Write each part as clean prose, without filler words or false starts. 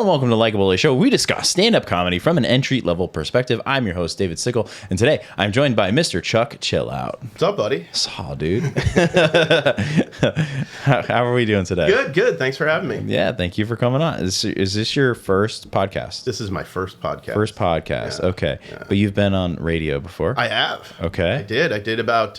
and welcome to Likeable, a show where we discuss stand-up comedy from an entry-level perspective. I'm your host, David Sickle, and today I'm joined by Mr. Chuck Chillout. What's up, buddy? Saw, dude. How are we doing today? Good. Thanks for having me. Yeah, thank you for coming on. Is this your first podcast? This is my first podcast. First podcast, Yeah. okay. Yeah. But you've been on radio before? I have. Okay. I did about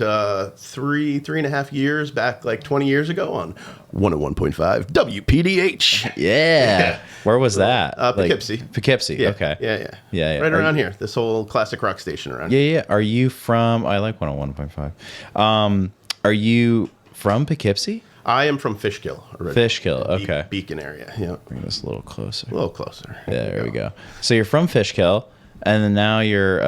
three and a half years back, like 20 years ago on 101.5 WPDH. Yeah. Where was that? Poughkeepsie. Poughkeepsie, Yeah. okay. Yeah. Right around here. This whole classic rock station around here. Yeah. Are you from, I like 101.5. Are you from Poughkeepsie? I am from Fishkill. Originally. Fishkill, okay. Beacon area, yeah. Bring this a little closer. A little closer. There we go. So you're from Fishkill, and then now you're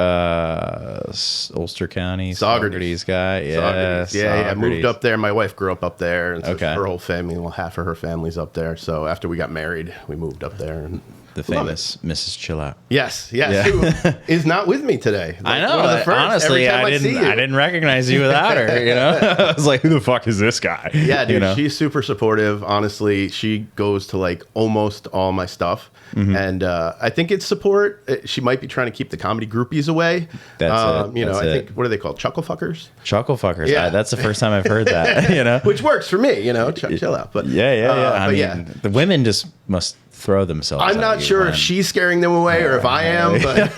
Ulster County, Saugerties guy. Yeah, Saugerties. Yeah. I moved Saugerties. up there. My wife grew up there, and so Okay. her whole family, well, half of her family's up there. So after we got married, we moved up there. And The love famous Mrs. Chillout. Yes, Yeah. who is not with me today. I know. One of the first. Honestly, Every time I didn't recognize you without her. You know, I was like, "Who the fuck is this guy?" Yeah, dude, You know? she's super supportive. Honestly, she goes to like almost all my stuff, and I think it's support. She might be trying to keep the comedy groupies away. That's it. You know, That's I it. think what are they called? Chuckle fuckers. Chuckle fuckers. Yeah. That's the first time I've heard that. You know, Which works for me. You know, chill out. But yeah. I but mean, yeah. the women just must throw themselves. I'm at not you sure when- if she's scaring them away or if I am, but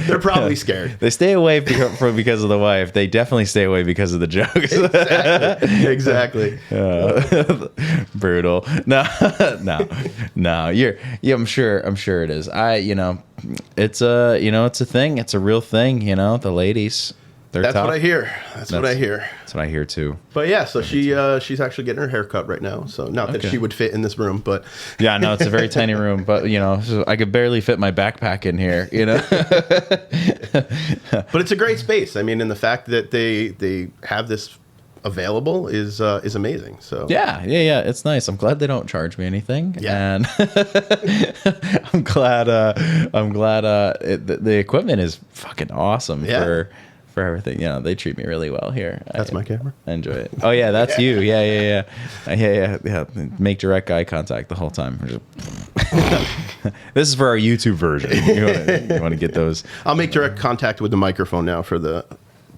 they're probably scared. They stay away because of the wife. They definitely stay away because of the jokes. Exactly. Brutal. No. I'm sure it is. It's a thing. It's a real thing. You know, the ladies. That's tough. what I hear. That's what I hear. That's what I hear too. But yeah, so she's actually getting her hair cut right now. So not that Okay. she would fit in this room, but Yeah, no, it's a very tiny room, but so I could barely fit my backpack in here. You know. but it's a great space. I mean, and the fact that they have this available is amazing. So Yeah, it's nice. I'm glad they don't charge me anything. Yeah. And I'm glad the equipment is fucking awesome Yeah. for everything. They treat me really well here. That's my camera. I enjoy it. Oh yeah, that's you. Yeah. Make direct eye contact the whole time. This is for our YouTube version. You want to get those. I'll make direct contact with the microphone now for the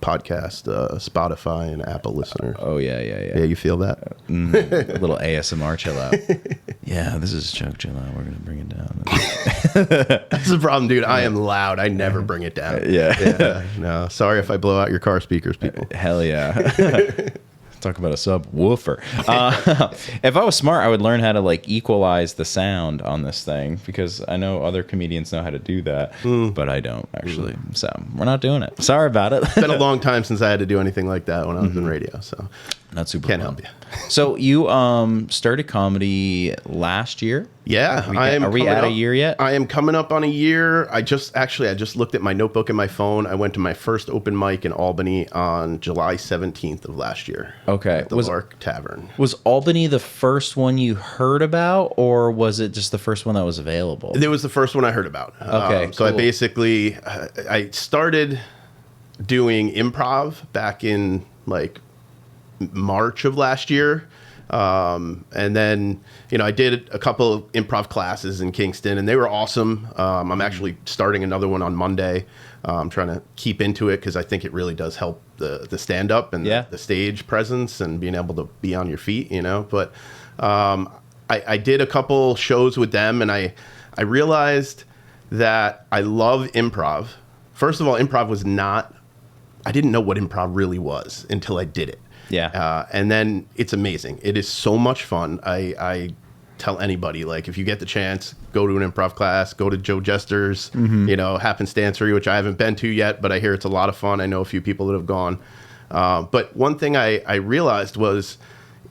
podcast, Spotify and Apple listener. Oh yeah. Yeah, you feel that? A little ASMR chill out. Yeah, this is Chuck Chillout. We're gonna bring it down. That's the problem, dude. I am loud. I never bring it down. Yeah. No, sorry if I blow out your car speakers, people. Hell yeah. Talk about a subwoofer. If I was smart, I would learn how to like equalize the sound on this thing, because I know other comedians know how to do that, but I don't actually. So we're not doing it. Sorry about it. It's been a long time since I had to do anything like that when I was in radio, so Not super. can't fun. help you. So you started comedy last year? Yeah, Are we at a year yet? I am coming up on a year. I just looked at my notebook and my phone. I went to my first open mic in Albany on July 17th of last year. Okay. At the Lark Tavern. Was Albany the first one you heard about, or was it just the first one that was available? It was the first one I heard about. Okay, So I cool. basically, I started doing improv back in like March of last year. And then, I did a couple of improv classes in Kingston and they were awesome. I'm actually starting another one on Monday. I'm trying to keep into it because I think it really does help the stand-up and the stage presence and being able to be on your feet, But I did a couple shows with them and I realized that I love improv. First of all, improv was not, I didn't know what improv really was until I did it. Yeah. And then it's amazing. It is so much fun. I tell anybody, like, if you get the chance, go to an improv class, go to Joe Jester's, Happenstancery, which I haven't been to yet, but I hear it's a lot of fun. I know a few people that have gone. But one thing I realized was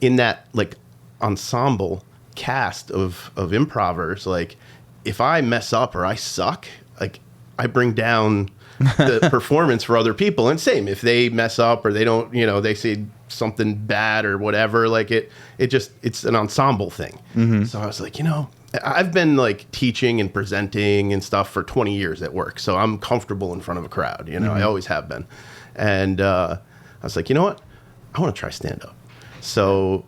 in that, like, ensemble cast of improvers, like, if I mess up or I suck, like, I bring down the performance for other people. And same, if they mess up or they don't, they say something bad or whatever, like it's an ensemble thing. So I was like, I've been like teaching and presenting and stuff for 20 years at work. So I'm comfortable in front of a crowd, I always have been. And I was like, you know what? I want to try stand up. So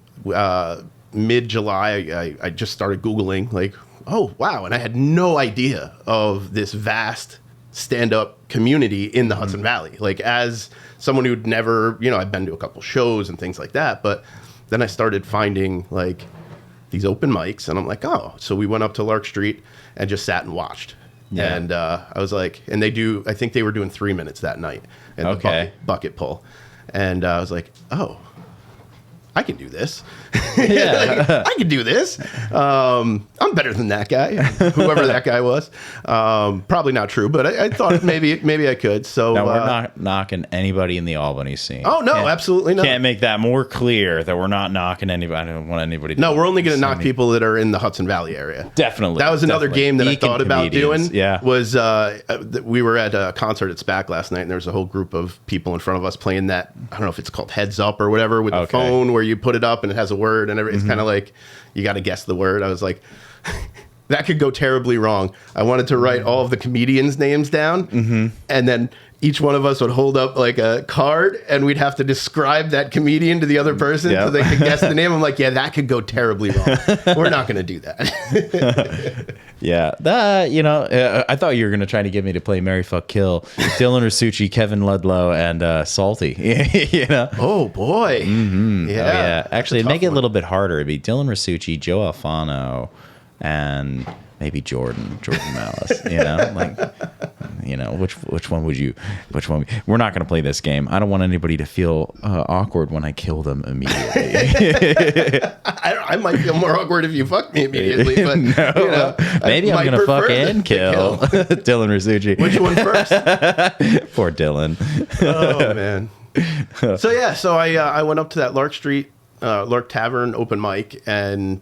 mid-July, I just started Googling, like, oh, wow. And I had no idea of this vast stand-up community in the Hudson Valley. Like, as someone who'd never, I've been to a couple shows and things like that. But then I started finding, like, these open mics. And I'm like, oh. So we went up to Lark Street and just sat and watched. Yeah. And I was like, and I think they were doing 3 minutes that night. And the bucket pull. And I was like, oh, I can do this. Yeah. I can do this. I'm better than that guy, whoever that guy was. Probably not true, but I thought maybe I could. So now, we're not knocking anybody in the Albany scene. Oh, no, absolutely not. Can't make that more clear that we're not knocking anybody. I don't want anybody to. No, we're only going to knock people that are in the Hudson Valley area. Definitely. That was another game that I thought about doing. Yeah. Was we were at a concert at SPAC last night, and there was a whole group of people in front of us playing that, I don't know if it's called Heads Up or whatever, with the phone where you put it up and it has a word and it's kind of like you got to guess the word. I was like, that could go terribly wrong. I wanted to write all of the comedians' names down, and then each one of us would hold up like a card, and we'd have to describe that comedian to the other person so they could guess the name. I'm like, yeah, that could go terribly wrong. We're not going to do that. Yeah, I thought you were going to try to get me to play Marry Fuck Kill, Dylan Rasucci, Kevin Ludlow, and Salty. Oh boy. Mm-hmm. Yeah. Actually, it'd make it a little bit harder. It'd be Dylan Rasucci, Joe Alfano, and maybe Jordan Malice. Which one would you? We're not going to play this game. I don't want anybody to feel awkward when I kill them immediately. I might feel more awkward if you fuck me immediately, but no, maybe I'm going to fuck and kill Dylan Rasucci. Which one first? Poor Dylan. Oh man. So I went up to that Lark Street, Lark Tavern open mic, and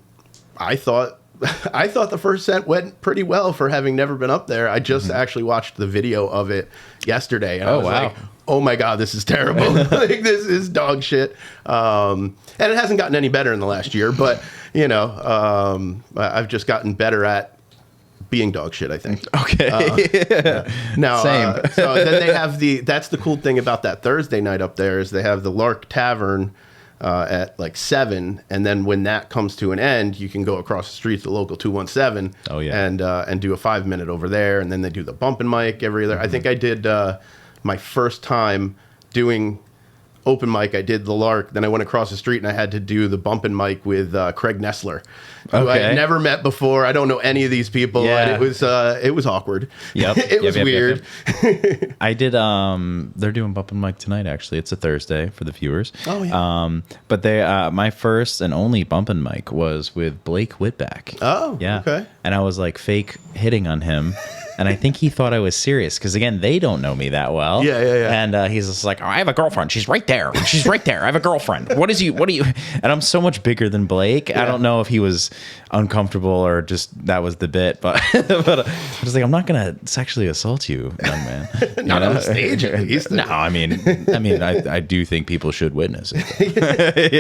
I thought the first set went pretty well for having never been up there. I just actually watched the video of it yesterday, and I was like, oh my God, this is terrible. Like, this is dog shit. And it hasn't gotten any better in the last year, but I've just gotten better at being dog shit, I think. Okay. Now, same. So then they have that's the cool thing about that Thursday night up there is they have the Lark Tavern at like 7, and then when that comes to an end, you can go across the street to the local 217. Oh yeah, and do a 5-minute over there, and then they do the bumping mic every other. I think I did my first time doing open mic. I did the Lark, then I went across the street and I had to do the bumping mic with Craig Nessler, who I had never met before. I don't know any of these people, and it was awkward. Yep, it was weird. Yep. I did. They're doing bumping mic tonight. Actually, it's a Thursday for the viewers. Oh yeah. But they, my first and only bumping mic was with Blake Whitback. Oh yeah. Okay. And I was like fake hitting on him. And I think he thought I was serious because, again, they don't know me that well. Yeah. And he's just like, oh, I have a girlfriend. She's right there. She's right there. I have a girlfriend. What are you? And I'm so much bigger than Blake. Yeah. I don't know if he was uncomfortable or just that was the bit. But I was like, I'm not going to sexually assault you, young man. Not on the stage, at least. No, I mean, I do think people should witness it.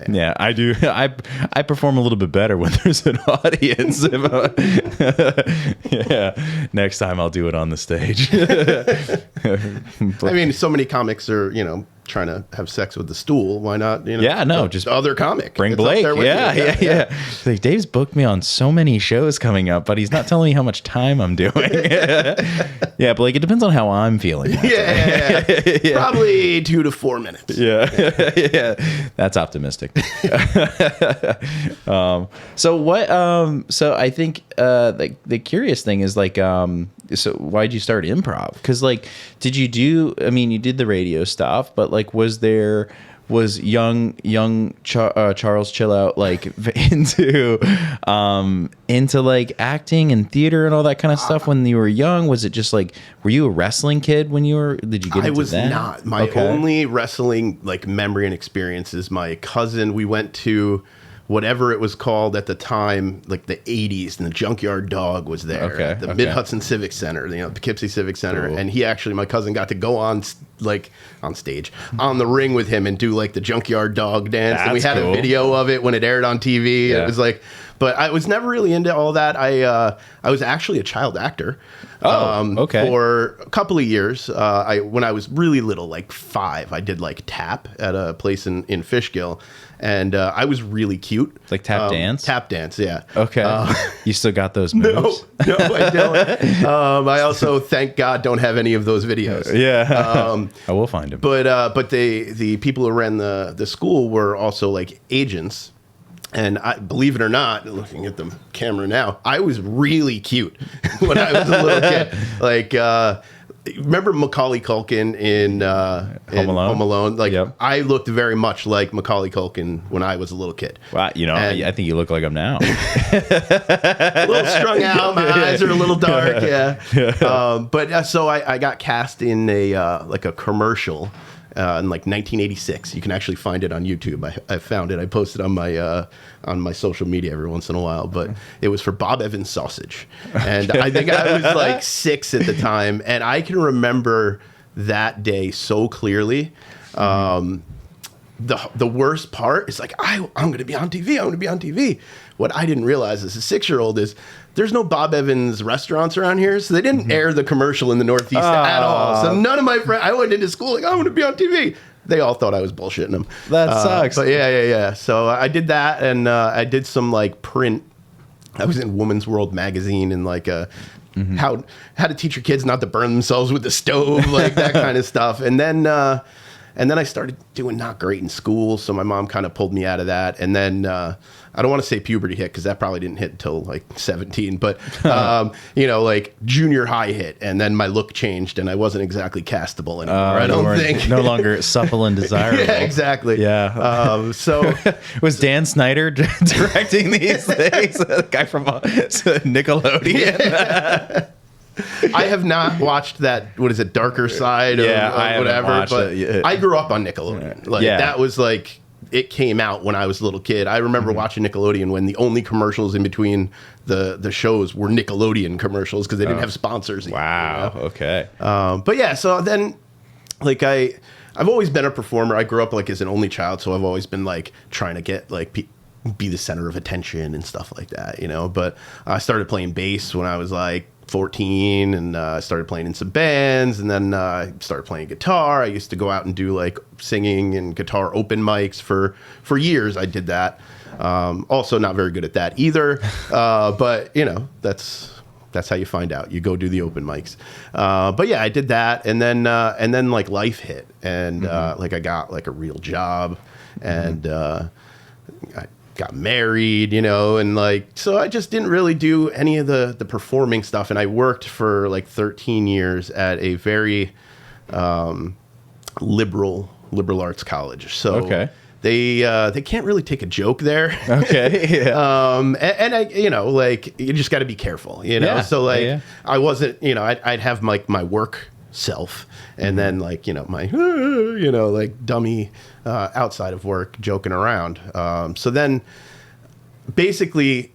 Yeah, I do. I perform a little bit better when there's an audience. Yeah. Next time I'll do it on the stage. I mean, so many comics are, trying to have sex with the stool. Why not? Just other comic. Bring Blake. Yeah. Like, Dave's booked me on so many shows coming up, but he's not telling me how much time I'm doing. Yeah, Blake, it depends on how I'm feeling. Yeah. Probably 2 to 4 minutes. Yeah. That's optimistic. So I think the curious thing is like, so why'd you start improv? Because like, you did the radio stuff, but like, was young Charles Chillout like into like acting and theater and all that kind of stuff when you were young? Was it just like, were you a wrestling kid when did you get into that? I was not. My only wrestling like memory and experience is my cousin. We went to whatever it was called at the time, like the 80s, and the Junkyard Dog was there. The Mid-Hudson Civic Center, the Poughkeepsie Civic Center. Cool. And my cousin got to go on like on stage on the ring with him and do like the junkyard dog dance. And we had a video of it when it aired on TV. Yeah. It was like, but I was never really into all that. I was actually a child actor. Okay. For a couple of years. When I was really little, like 5, I did like tap at a place in Fishkill. And I was really cute. Like tap dance? Tap dance, yeah. Okay. You still got those moves? No, I don't. I also, thank God, don't have any of those videos. Yeah. I will find them. But the people who ran the school were also like agents. And believe it or not, looking at the camera now, I was really cute when I was a little kid. Like, remember Macaulay Culkin in Home Alone? Like, yep. I looked very much like Macaulay Culkin when I was a little kid. Well, I think you look like him now. A little strung out. My eyes are a little dark. Yeah. So I got cast in a commercial. In like 1986, you can actually find it on YouTube. I found it. I posted on my social media every once in a while. But it was for Bob Evans sausage, and I think I was like 6 at the time, and I can remember that day so clearly. The worst part is like I'm going to be on TV. I'm going to be on TV. What I didn't realize as a 6-year-old is there's no Bob Evans restaurants around here, so they didn't air the commercial in the Northeast at all. So none of my friends, I went into school like, I'm going to be on TV. They all thought I was bullshitting them. That sucks. But yeah. So I did that, and I did some like print. I was in Woman's World magazine and like how to teach your kids not to burn themselves with the stove, like that kind of stuff. And then I started doing not great in school, so my mom kind of pulled me out of that. And then I don't want to say puberty hit because that probably didn't hit until like 17, but like junior high hit, and then my look changed, and I wasn't exactly castable anymore. I don't think no longer supple and desirable. Yeah, exactly. Yeah. So was Dan Snyder directing these things? The guy from Nickelodeon. Yeah. I have not watched that. What is it, Darker Side or whatever? But I grew up on Nickelodeon. That was like. It came out when I was a little kid. I remember watching Nickelodeon when the only commercials in between the shows were Nickelodeon commercials because they didn't have sponsors. Wow. Okay. But yeah, so then like I've always been a performer. I grew up like as an only child, so I've always been like trying to get like be the center of attention and stuff like that, But I started playing bass when I was like 14, and I started playing in some bands, and then I started playing guitar. I used to go out and do like singing and guitar open mics for years. I did that. Also not very good at that either. But that's how you find out. You go do the open mics. But yeah, I did that, and then like life hit, and like I got like a real job, and I got married, and like, so I just didn't really do any of the performing stuff. And I worked for like 13 years at a very liberal arts college. So okay. They can't really take a joke there. Okay. Yeah. And I, like you just got to be careful, Yeah. So like I wasn't, I'd have like my work self, and then like my like dummy outside of work joking around. So then basically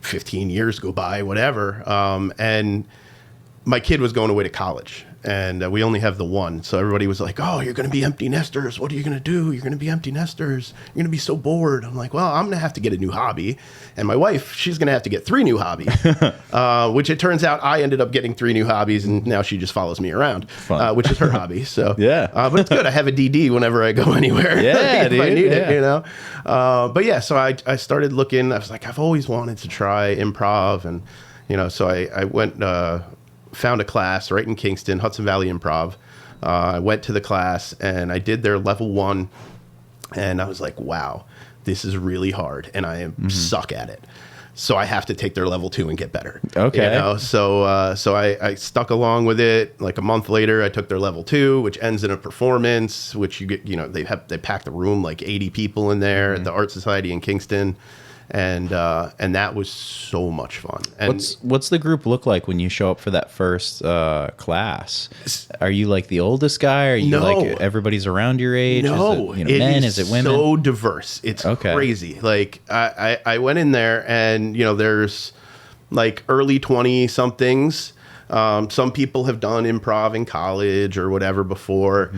15 years go by, whatever, and my kid was going away to college, and we only have the one. So everybody was like, oh, you're going to be empty nesters. What are you going to do? You're going to be empty nesters. You're going to be so bored. I'm like, well, I'm going to have to get a new hobby. And my wife, she's going to have to get 3 new hobbies, which it turns out I ended up getting 3 new hobbies, and now she just follows me around, which is her hobby. So yeah, but it's good. I have a DD whenever I go anywhere. Yeah, if I need it, But yeah, so I started looking. I was like, I've always wanted to try improv, and so I went. Found a class right in Kingston, Hudson Valley Improv. I went to the class, and I did their level 1, and I was like, wow, this is really hard, and I suck at it. So I have to take their level 2 and get better. Okay. So I stuck along with it. Like a month later, I took their level 2, which ends in a performance, which you get, they pack the room, like 80 people in there at the Art Society in Kingston. And that was so much fun. And what's the group look like when you show up for that first class? Are you like the oldest guy? Are you like everybody's around your age? No, is it, men? Is it women? So diverse. It's crazy. Like I went in there, and there's like early 20 somethings. Some people have done improv in college or whatever before.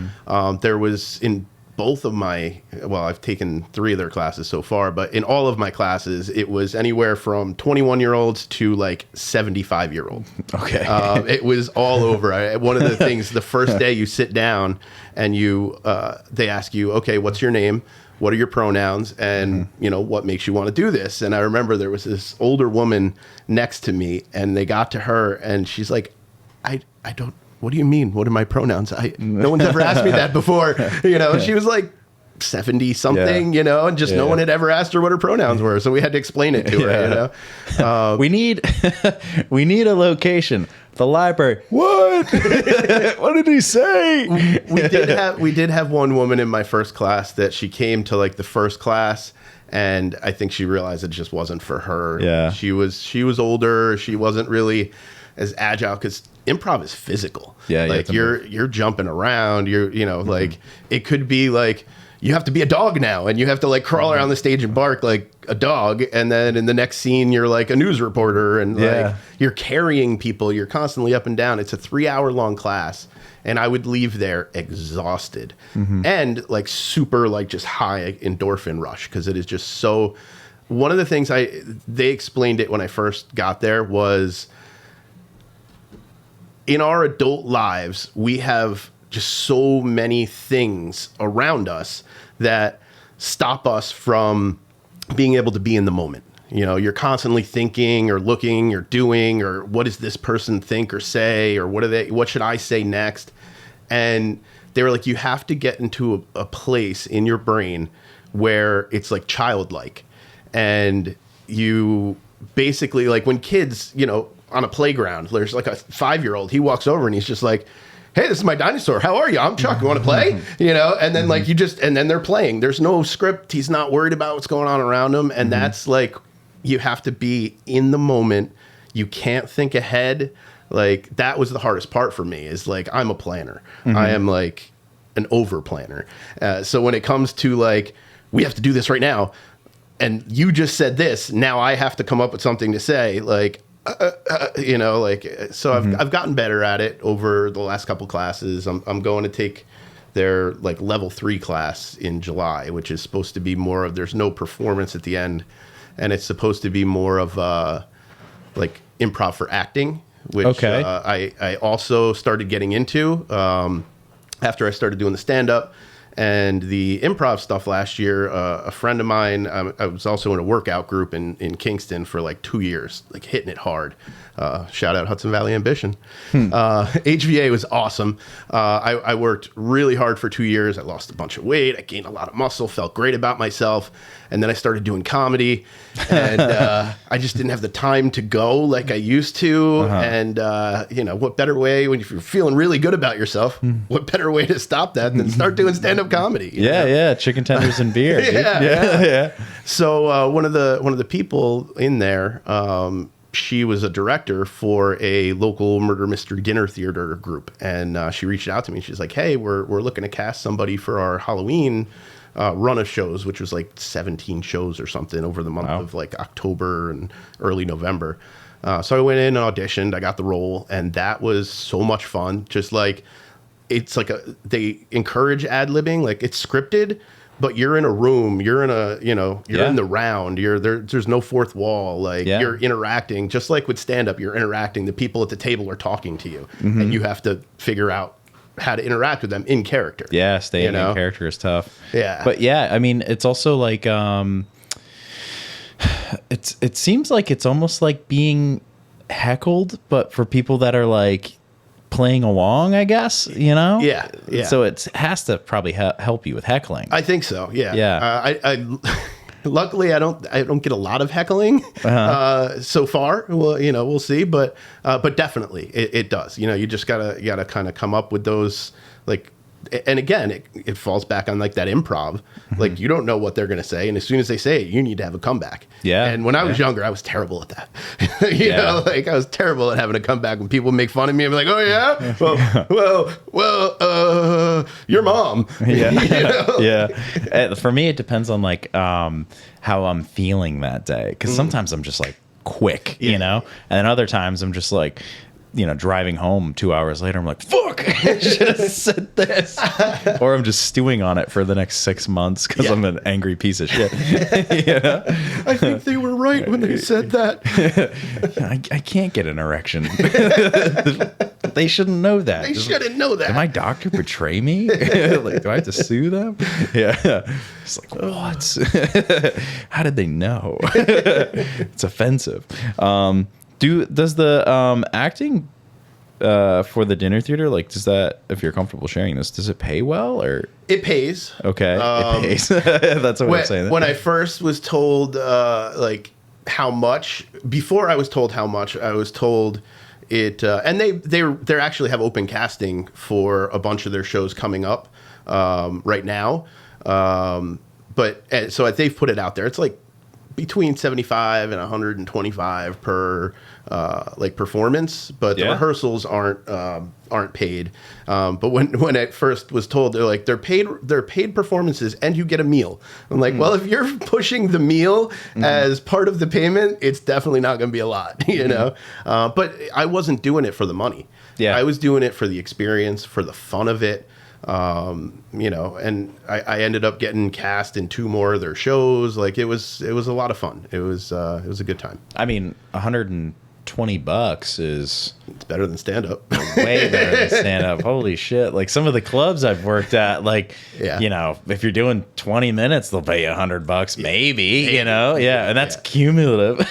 There was in both of my, well, I've taken 3 of their classes so far, but in all of my classes, it was anywhere from 21-year-olds to like 75-year-old. Okay. It was all over. One of the things, the first day you sit down and they ask you, okay, what's your name? What are your pronouns? And, what makes you want to do this? And I remember there was this older woman next to me, and they got to her and she's like, I don't, what do you mean? What are my pronouns? No one's ever asked me that before. She was like 70 something, and just no one had ever asked her what her pronouns were. So we had to explain it to her, we need a location. The library. What? What did he say? We did have one woman in my first class that she came to like the first class, and I think she realized it just wasn't for her. Yeah. She was older. She wasn't really as agile, because improv is physical. Yeah, like you're jumping around. Like it could be like you have to be a dog now, and you have to like crawl around the stage and bark like a dog, and then in the next scene you're like a news reporter, and like you're carrying people. You're constantly up and down. It's a 3-hour-long class, and I would leave there exhausted and like super like just high endorphin rush, because it is just so. One of the things they explained it when I first got there was, in our adult lives, we have just so many things around us that stop us from being able to be in the moment. You're constantly thinking or looking or doing, or what does this person think or say, or what should I say next? And they were like, you have to get into a place in your brain where it's like childlike. And you basically, like when kids, on a playground, there's like a 5-year-old, he walks over and he's just like, hey, this is my dinosaur. How are you? I'm Chuck. You want to play? And then like and then they're playing. There's no script. He's not worried about what's going on around him. And that's like, you have to be in the moment. You can't think ahead. Like that was the hardest part for me, is like, I'm a planner. I am like an over planner. So when it comes to like, we have to do this right now, and you just said this, now I have to come up with something to say, like, so I've gotten better at it over the last couple classes. I'm going to take their like level 3 class in July, which is supposed to be more of, there's no performance at the end, and it's supposed to be more of like improv for acting, which I also started getting into after I started doing the stand-up and the improv stuff last year. A friend of mine, I was also in a workout group in Kingston for like 2 years, like hitting it hard. Shout out Hudson Valley Ambition. HVA was awesome. I worked really hard for 2 years. I lost a bunch of weight. I gained a lot of muscle, felt great about myself. And then I started doing comedy, and I just didn't have the time to go like I used to. And, what better way, when you're feeling really good about yourself, what better way to stop that than start doing stand-up comedy? Yeah. Chicken tenders and beer. Yeah. So one of the people in there, she was a director for a local murder mystery dinner theater group, and she reached out to me. She's like, hey, we're looking to cast somebody for our Halloween run of shows, which was like 17 shows or something over the month of like October and early November. So I went in and auditioned. I got the role, and that was so much fun. Just like, it's like they encourage ad-libbing, like it's scripted, but you're in a room, you're in in the round, there's no fourth wall. Like you're interacting, just like with stand-up, you're interacting. The people at the table are talking to you, and you have to figure out how to interact with them in character. Yeah, staying in character is tough. Yeah. But yeah, I mean, it's also like, it seems like it's almost like being heckled, but for people that are like playing along, I guess, Yeah. So it has to probably help you with heckling. I think so. Yeah. Yeah. I luckily I don't get a lot of heckling so far. Well, we'll see, but definitely it does. You just gotta kind of come up with those, like, and again, it falls back on like that improv. Like, you don't know what they're going to say, and as soon as they say it, you need to have a comeback. Yeah. And when I was younger, I was terrible at that. you know, like I was terrible at having a comeback. When people make fun of me, I'm like, oh yeah, well, your mom. Yeah. Yeah. For me, it depends on like how I'm feeling that day, because sometimes I'm just like quick, and then other times I'm just like, driving home 2 hours later, I'm like, fuck, I should have said this. Or I'm just stewing on it for the next 6 months because I'm an angry piece of shit. I think they were right when they said that. I can't get an erection. They shouldn't know that. They shouldn't know that. Did my doctor betray me? Like, do I have to sue them? Yeah. It's like, what? How did they know? It's offensive. Does the acting for the dinner theater, like, does that, if you're comfortable sharing this, does it pay well, or? It pays. Okay, it pays. That's a way of saying that. When I first was told, like, how much, before I was told how much, I was told it, and they actually have open casting for a bunch of their shows coming up right now. So they've put it out there. It's like between 75 and 125 per like performance, but the rehearsals aren't paid. But when I first was told, they're like, they're paid performances and you get a meal. I'm like, well, if you're pushing the meal as part of the payment, it's definitely not going to be a lot, you know. But I wasn't doing it for the money. I was doing it for the experience, for the fun of it. And I ended up getting cast in 2 more of their shows. Like, it was a lot of fun. It was a good time. I mean, $120 is, it's better than stand up. Way better than stand up. Holy shit. Like, some of the clubs I've worked at, like, if you're doing 20 minutes, they'll pay you $100, maybe. And that's cumulative.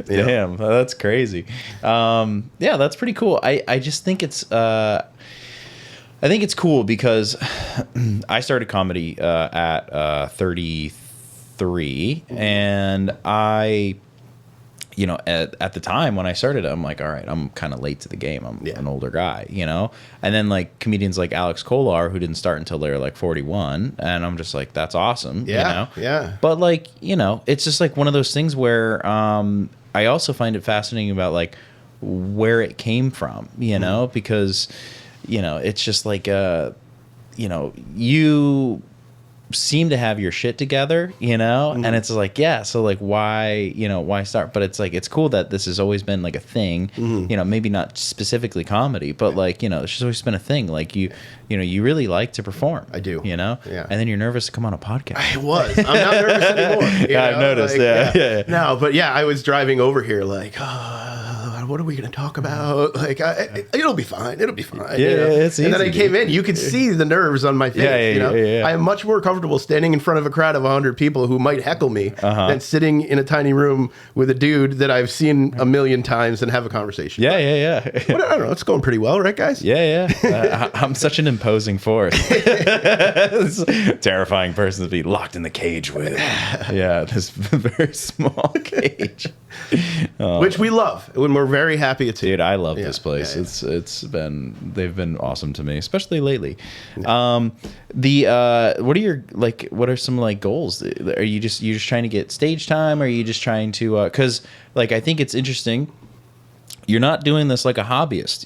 Damn, that's crazy. That's pretty cool. I just think I think it's cool because I started comedy at 33, and I, at the time when I started, I'm like, all right, I'm kind of late to the game. I'm an older guy, and then like comedians like Alex Kolar, who didn't start until they were like 41, and I'm just like, that's awesome, But like, it's just like one of those things where I also find it fascinating about like where it came from, because it's just like, you seem to have your shit together, and it's like, so like, why start? But it's like, it's cool that this has always been like a thing, maybe not specifically comedy, but like, it's just always been a thing. Like you really like to perform. I do. And then you're nervous to come on a podcast. I was. I'm not nervous anymore. I've noticed. Like, No, but I was driving over here like, what are we going to talk about? Like, it'll be fine. It'll be fine. It's easy. And then I came in, you could see the nerves on my face. I am much more comfortable standing in front of a crowd of 100 people who might heckle me than sitting in a tiny room with a dude that I've seen a million times and have a conversation. But I don't know. It's going pretty well, right, guys? I'm such an imposing force. It's a terrifying person to be locked in the cage with. This very small cage. Which we love. When we're very happy it's here. Dude, I love this place. They've been awesome to me, especially lately. What are some like goals? Are you just trying to get stage time? Or are you just trying to because like I think it's interesting, you're not doing this like a hobbyist,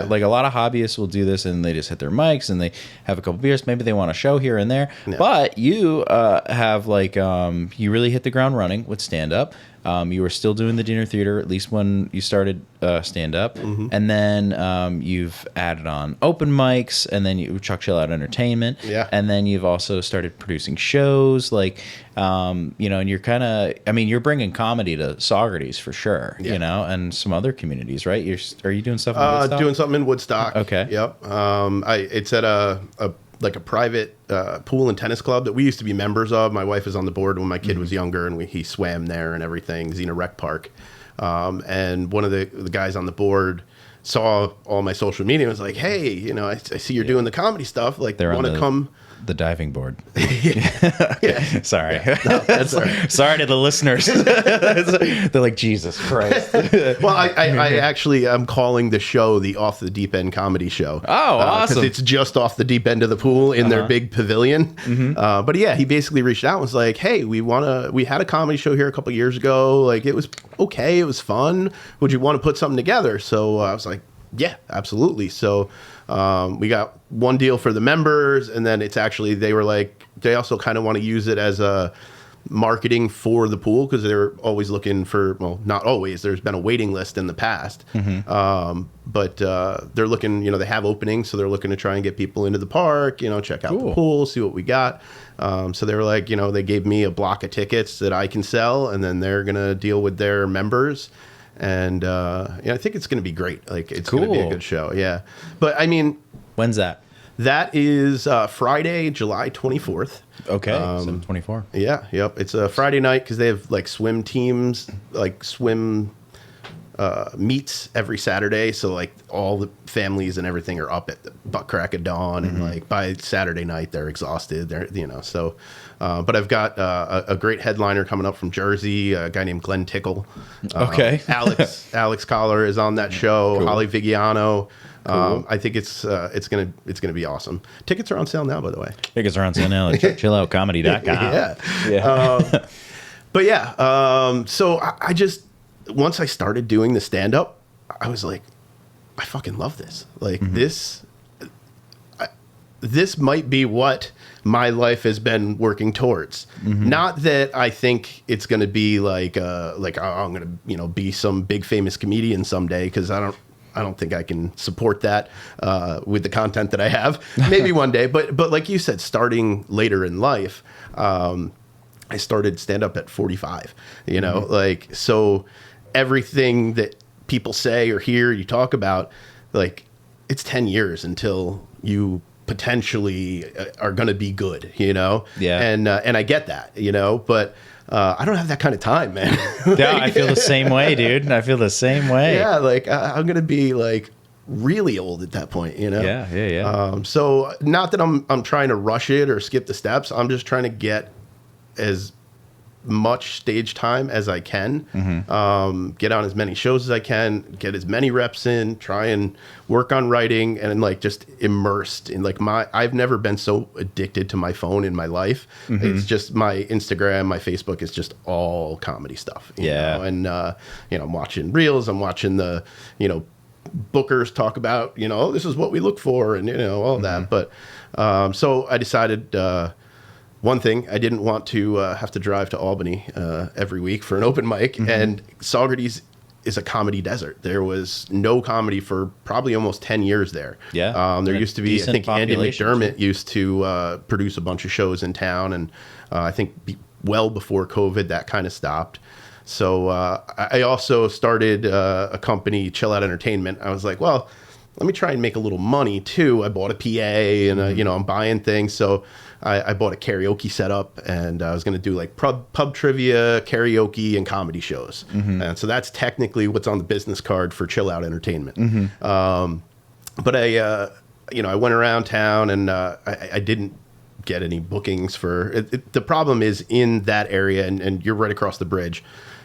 like a lot of hobbyists will do this and they just hit their mics and they have a couple beers, maybe they want a show here and there, but you have like you really hit the ground running with stand up. You were still doing the dinner theater, at least when you started stand-up. And then you've added on open mics, and then you Chuck Chillout Entertainment. And then you've also started producing shows, like, and you're kind of, you're bringing comedy to Saugerties for sure, and some other communities, right? Are you doing stuff in Woodstock? Doing something in Woodstock. Okay. Yep. It's at a private pool and tennis club that we used to be members of. My wife was on the board when my kid was younger, and he swam there and everything, Xena Rec Park. And one of the guys on the board saw all my social media and was like, hey, I see you're doing the comedy stuff. Like, want to come? The diving board. Sorry. No, that's all right. Sorry to the listeners. They're like, Jesus Christ. Well, I actually am calling the show the Off the Deep End Comedy Show. Oh, awesome. Because it's just off the deep end of the pool in their big pavilion. But he basically reached out and was like, hey, we had a comedy show here a couple years ago. Like, it was okay. It was fun. Would you want to put something together? So I was like, yeah, absolutely. So we got one deal for the members, and then it's actually, they were like, they also kind of want to use it as a marketing for the pool because they're always looking for, well, not always, there's been a waiting list in the past. But they're looking, they have openings, so they're looking to try and get people into the park, check out the pool, see what we got. So they were like, they gave me a block of tickets that I can sell, and then they're going to deal with their members. And I think it's going to be great. Like, it's going to be a good show. Yeah. But I mean, when's that? That is Friday, July 24th. Okay, 7/24. Yeah, yep. It's a Friday night because they have like swim teams, like swim meets every Saturday. So like all the families and everything are up at the butt crack of dawn, and like by Saturday night they're exhausted. They're so. But I've got a great headliner coming up from Jersey, a guy named Glenn Tickle. Okay. Alex Collar is on that show. Cool. Holly Vigiano. Cool. I think it's gonna be awesome. Tickets are on sale now, by the way. Tickets are on sale now at chuckchilloutcomedy.com. Yeah. But yeah, so I just, once I started doing the stand up, I was like, I fucking love this. Like this might be what my life has been working towards. Not that I think it's going to be like I'm going to, be some big famous comedian someday, because I don't think I can support that with the content that I have. Maybe one day, but like you said, starting later in life, I started stand up at 45. Like, so everything that people say or hear you talk about, like, it's 10 years until you potentially are going to be good. Yeah. And I get that. But. I don't have that kind of time, man. Yeah, I feel the same way, dude. I feel the same way. Yeah, like I'm gonna be like really old at that point, Yeah. So not that I'm trying to rush it or skip the steps. I'm just trying to get as much stage time as I can, get on as many shows as I can, get as many reps in, try and work on writing, and like just immersed in like I've never been so addicted to my phone in my life. It's just my Instagram, my Facebook is just all comedy stuff. You know? And I'm watching reels, I'm watching the, bookers talk about, this is what we look for, and all that. But so I decided, one thing, I didn't want to have to drive to Albany every week for an open mic, and Saugerties is a comedy desert. There was no comedy for probably almost 10 years there. Yeah. There used to be, I think Andy McDermott used to produce a bunch of shows in town, and I think well before COVID, that kind of stopped. So I also started a company, Chillout Entertainment. I was like, well, let me try and make a little money too. I bought a PA, and I'm buying things. So I bought a karaoke setup, and I was going to do like pub trivia, karaoke, and comedy shows. And so that's technically what's on the business card for Chillout Entertainment. But I went around town, and I didn't get any bookings for it. The problem is in that area, and you're right across the bridge,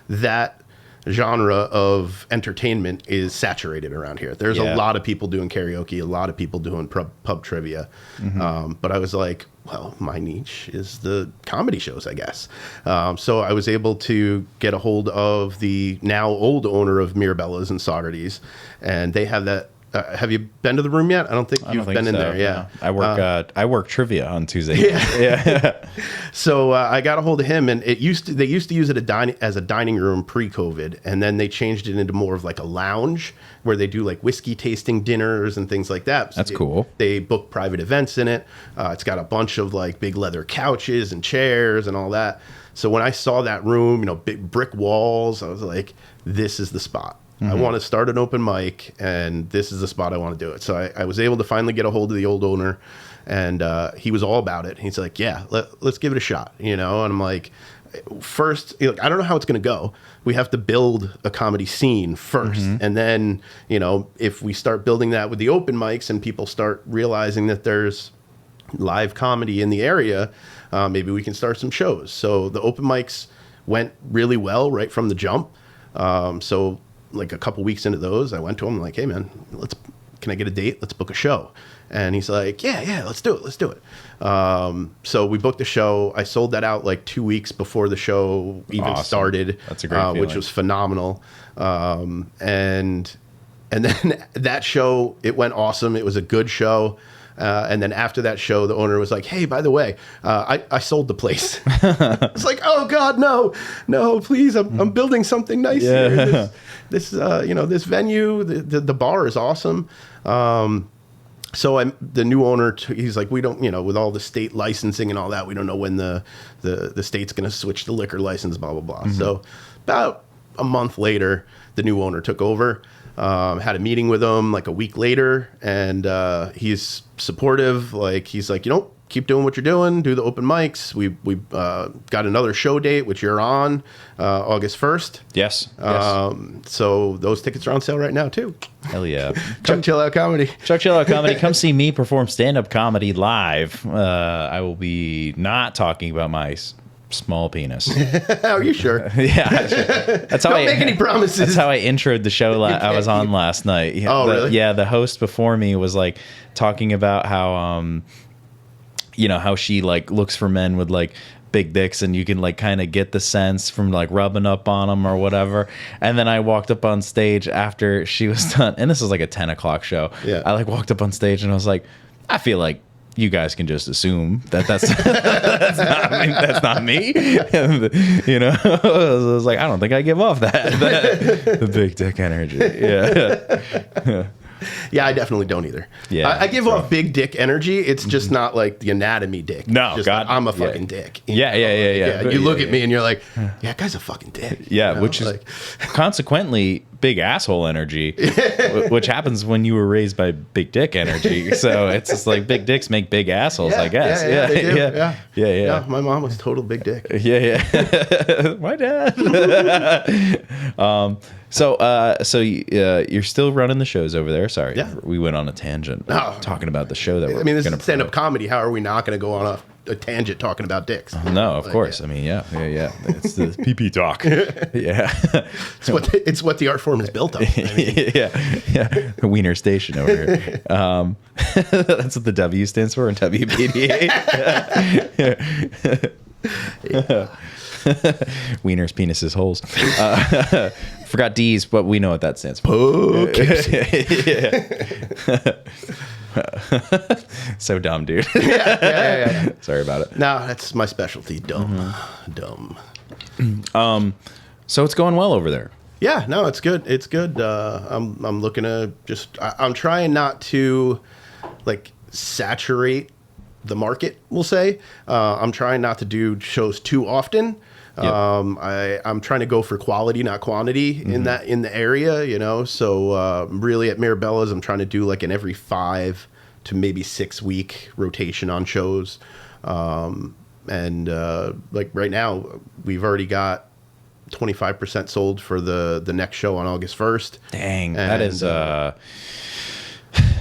that genre of entertainment is saturated around here. There's a lot of people doing karaoke, a lot of people doing pub trivia. But I was like, well, my niche is the comedy shows, I guess. So I was able to get a hold of the now old owner of Mirabella's and Saugerties, and they have that. Have you been to the room yet? I don't think you've been in there. Yeah, no. I work trivia on Tuesday. Yeah. So I got a hold of him, and they used to use it as a dining room pre-COVID, and then they changed it into more of like a lounge where they do like whiskey tasting dinners and things like that. So that's cool. They book private events in it. It's got a bunch of like big leather couches and chairs and all that. So when I saw that room, big brick walls, I was like, this is the spot. I want to start an open mic, and this is the spot I want to do it. So I was able to finally get a hold of the old owner, and he was all about it. He's like, yeah, let's give it a shot, And I'm like, first, I don't know how it's going to go. We have to build a comedy scene first. And then, if we start building that with the open mics and people start realizing that there's live comedy in the area, maybe we can start some shows. So the open mics went really well right from the jump. So like a couple weeks into those, I went to him like, hey man, can I get a date? Let's book a show. And he's like, yeah, let's do it. So we booked the show. I sold that out like 2 weeks before the show even started. That's a great feeling. Which was phenomenal. And then that show, it went awesome. It was a good show. And then after that show, the owner was like, "Hey, by the way, I sold the place." It's like, "Oh God, no, please! I'm building something nice here. This this venue, the bar is awesome." So the new owner, he's like, "We don't, with all the state licensing and all that, we don't know when the state's going to switch the liquor license, blah blah blah." So about a month later, the new owner took over. Had a meeting with him like a week later, and he's supportive. Like, he's like, keep doing what you're doing. Do the open mics. We got another show date, which you're on, August 1st. Yes. So those tickets are on sale right now too. Hell yeah. Chuck Chillout Comedy. Chuck Chillout Comedy. Come see me perform stand-up comedy live. I will be not talking about my small penis. Are you sure? Yeah. That's how Don't make any promises. That's how I introed the show I was on last night. Really? Yeah, the host before me was like talking about how how she like looks for men with like big dicks, and you can like kind of get the sense from like rubbing up on them or whatever. And then I walked up on stage after she was done, and this was like a 10 o'clock show. Yeah. I like walked up on stage and I was like, I feel like you guys can just assume that that's that's not me. And, I was like, I don't think I give off that the big dick energy. Yeah. Yeah, I definitely don't either. Yeah, I give off big dick energy. It's just not like the anatomy dick. No, just God, like, I'm a fucking dick. Yeah. You look at me and you're like, yeah, that guy's a fucking dick. Yeah, which is consequently big asshole energy, which happens when you were raised by big dick energy. So it's just like big dicks make big assholes, I guess. Yeah, my mom was total big dick. Yeah. My dad. So you're still running the shows over there. Sorry, we went on a tangent talking about the show that we're. I mean, this is stand-up comedy. How are we not going to go on a tangent talking about dicks? No, of course. I mean, yeah. It's the PP talk. Yeah, it's what the art form is built on. I mean. Yeah. Wiener Station over here. That's what the W stands for in WPDA. Wieners, penises, holes. Forgot D's, but we know what that stands for. So dumb, dude. Yeah. Sorry about it. No, that's my specialty. Dumb. So it's going well over there. Yeah, no, it's good. It's good. I'm looking to I'm trying not to like saturate the market, we'll say. I'm trying not to do shows too often. Yep. I'm trying to go for quality, not quantity in the area, So really at Mirabella's, I'm trying to do like an every 5 to maybe 6 week rotation on shows. And like right now, we've already got 25% sold for the next show on August 1st. Dang, that is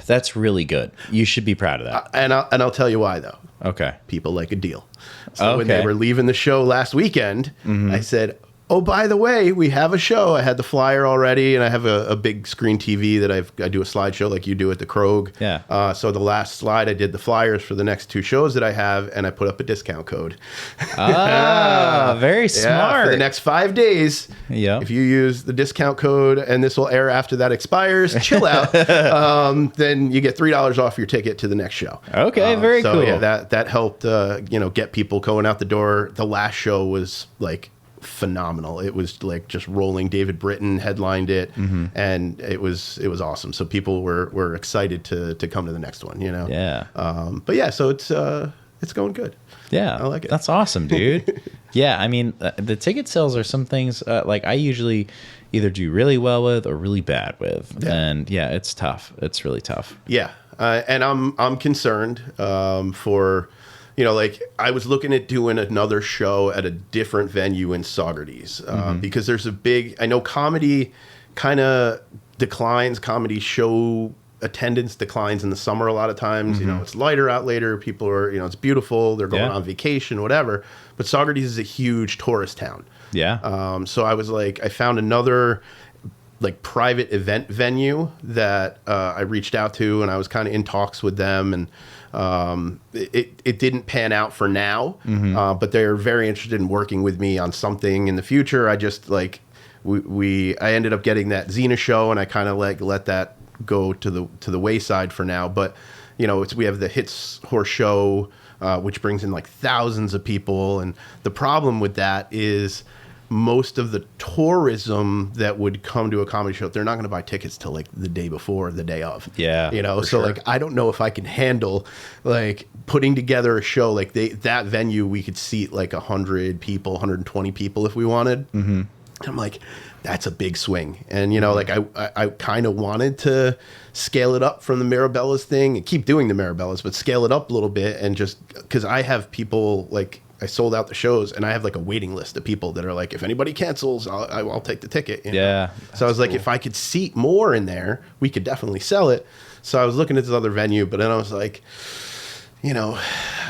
that's really good. You should be proud of that. And I'll tell you why though. Okay. People like a deal. So when they were leaving the show last weekend, I said, "Oh, by the way, we have a show." I had the flyer already, and I have a big screen TV that I do a slideshow like you do at the Krog. Yeah. So the last slide, I did the flyers for the next 2 shows that I have, and I put up a discount code. Very smart. For the next 5 days, if you use the discount code, and this will air after that expires, chill out, then you get $3 off your ticket to the next show. Okay, very cool. Yeah, that helped, get people going out the door. The last show was like phenomenal. It was like just rolling. David Britton headlined it, and it was awesome. So people were excited to come to the next one. Yeah. But yeah, so it's going good. Yeah, I like it. That's awesome, dude. Yeah, I mean, the ticket sales are some things like I usually either do really well with or really bad with, and it's tough. It's really tough. Yeah, and I'm concerned for. Like I was looking at doing another show at a different venue in Saugerties because there's I know comedy kind of declines, comedy show attendance declines in the summer a lot of times. It's lighter out later. People are, it's beautiful. They're going on vacation, whatever. But Saugerties is a huge tourist town. Yeah. So I was like, I found another like private event venue that I reached out to, and I was kind of in talks with them, and it didn't pan out for now, but they're very interested in working with me on something in the future. I just like I ended up getting that Xena show, and I kind of like let that go to the wayside for now. But you know, we have the Hits Horse Show, which brings in like thousands of people. And the problem with that is most of the tourism that would come to a comedy show, they're not going to buy tickets till like the day before, the day of. Yeah, you know, so sure. like I don't know if I can handle like putting together a show like that venue. We could seat like 100 people, 120 people if we wanted. Mm-hmm. I'm like, that's a big swing. And, you know, like I kind of wanted to scale it up from the Mirabellas thing and keep doing the Mirabellas, but scale it up a little bit. And just because I have people like, I sold out the shows and I have like a waiting list of people that are like, if anybody cancels, I'll take the ticket. You know? Yeah. So I was like, if I could seat more in there, we could definitely sell it. So I was looking at this other venue, but then I was like, you know,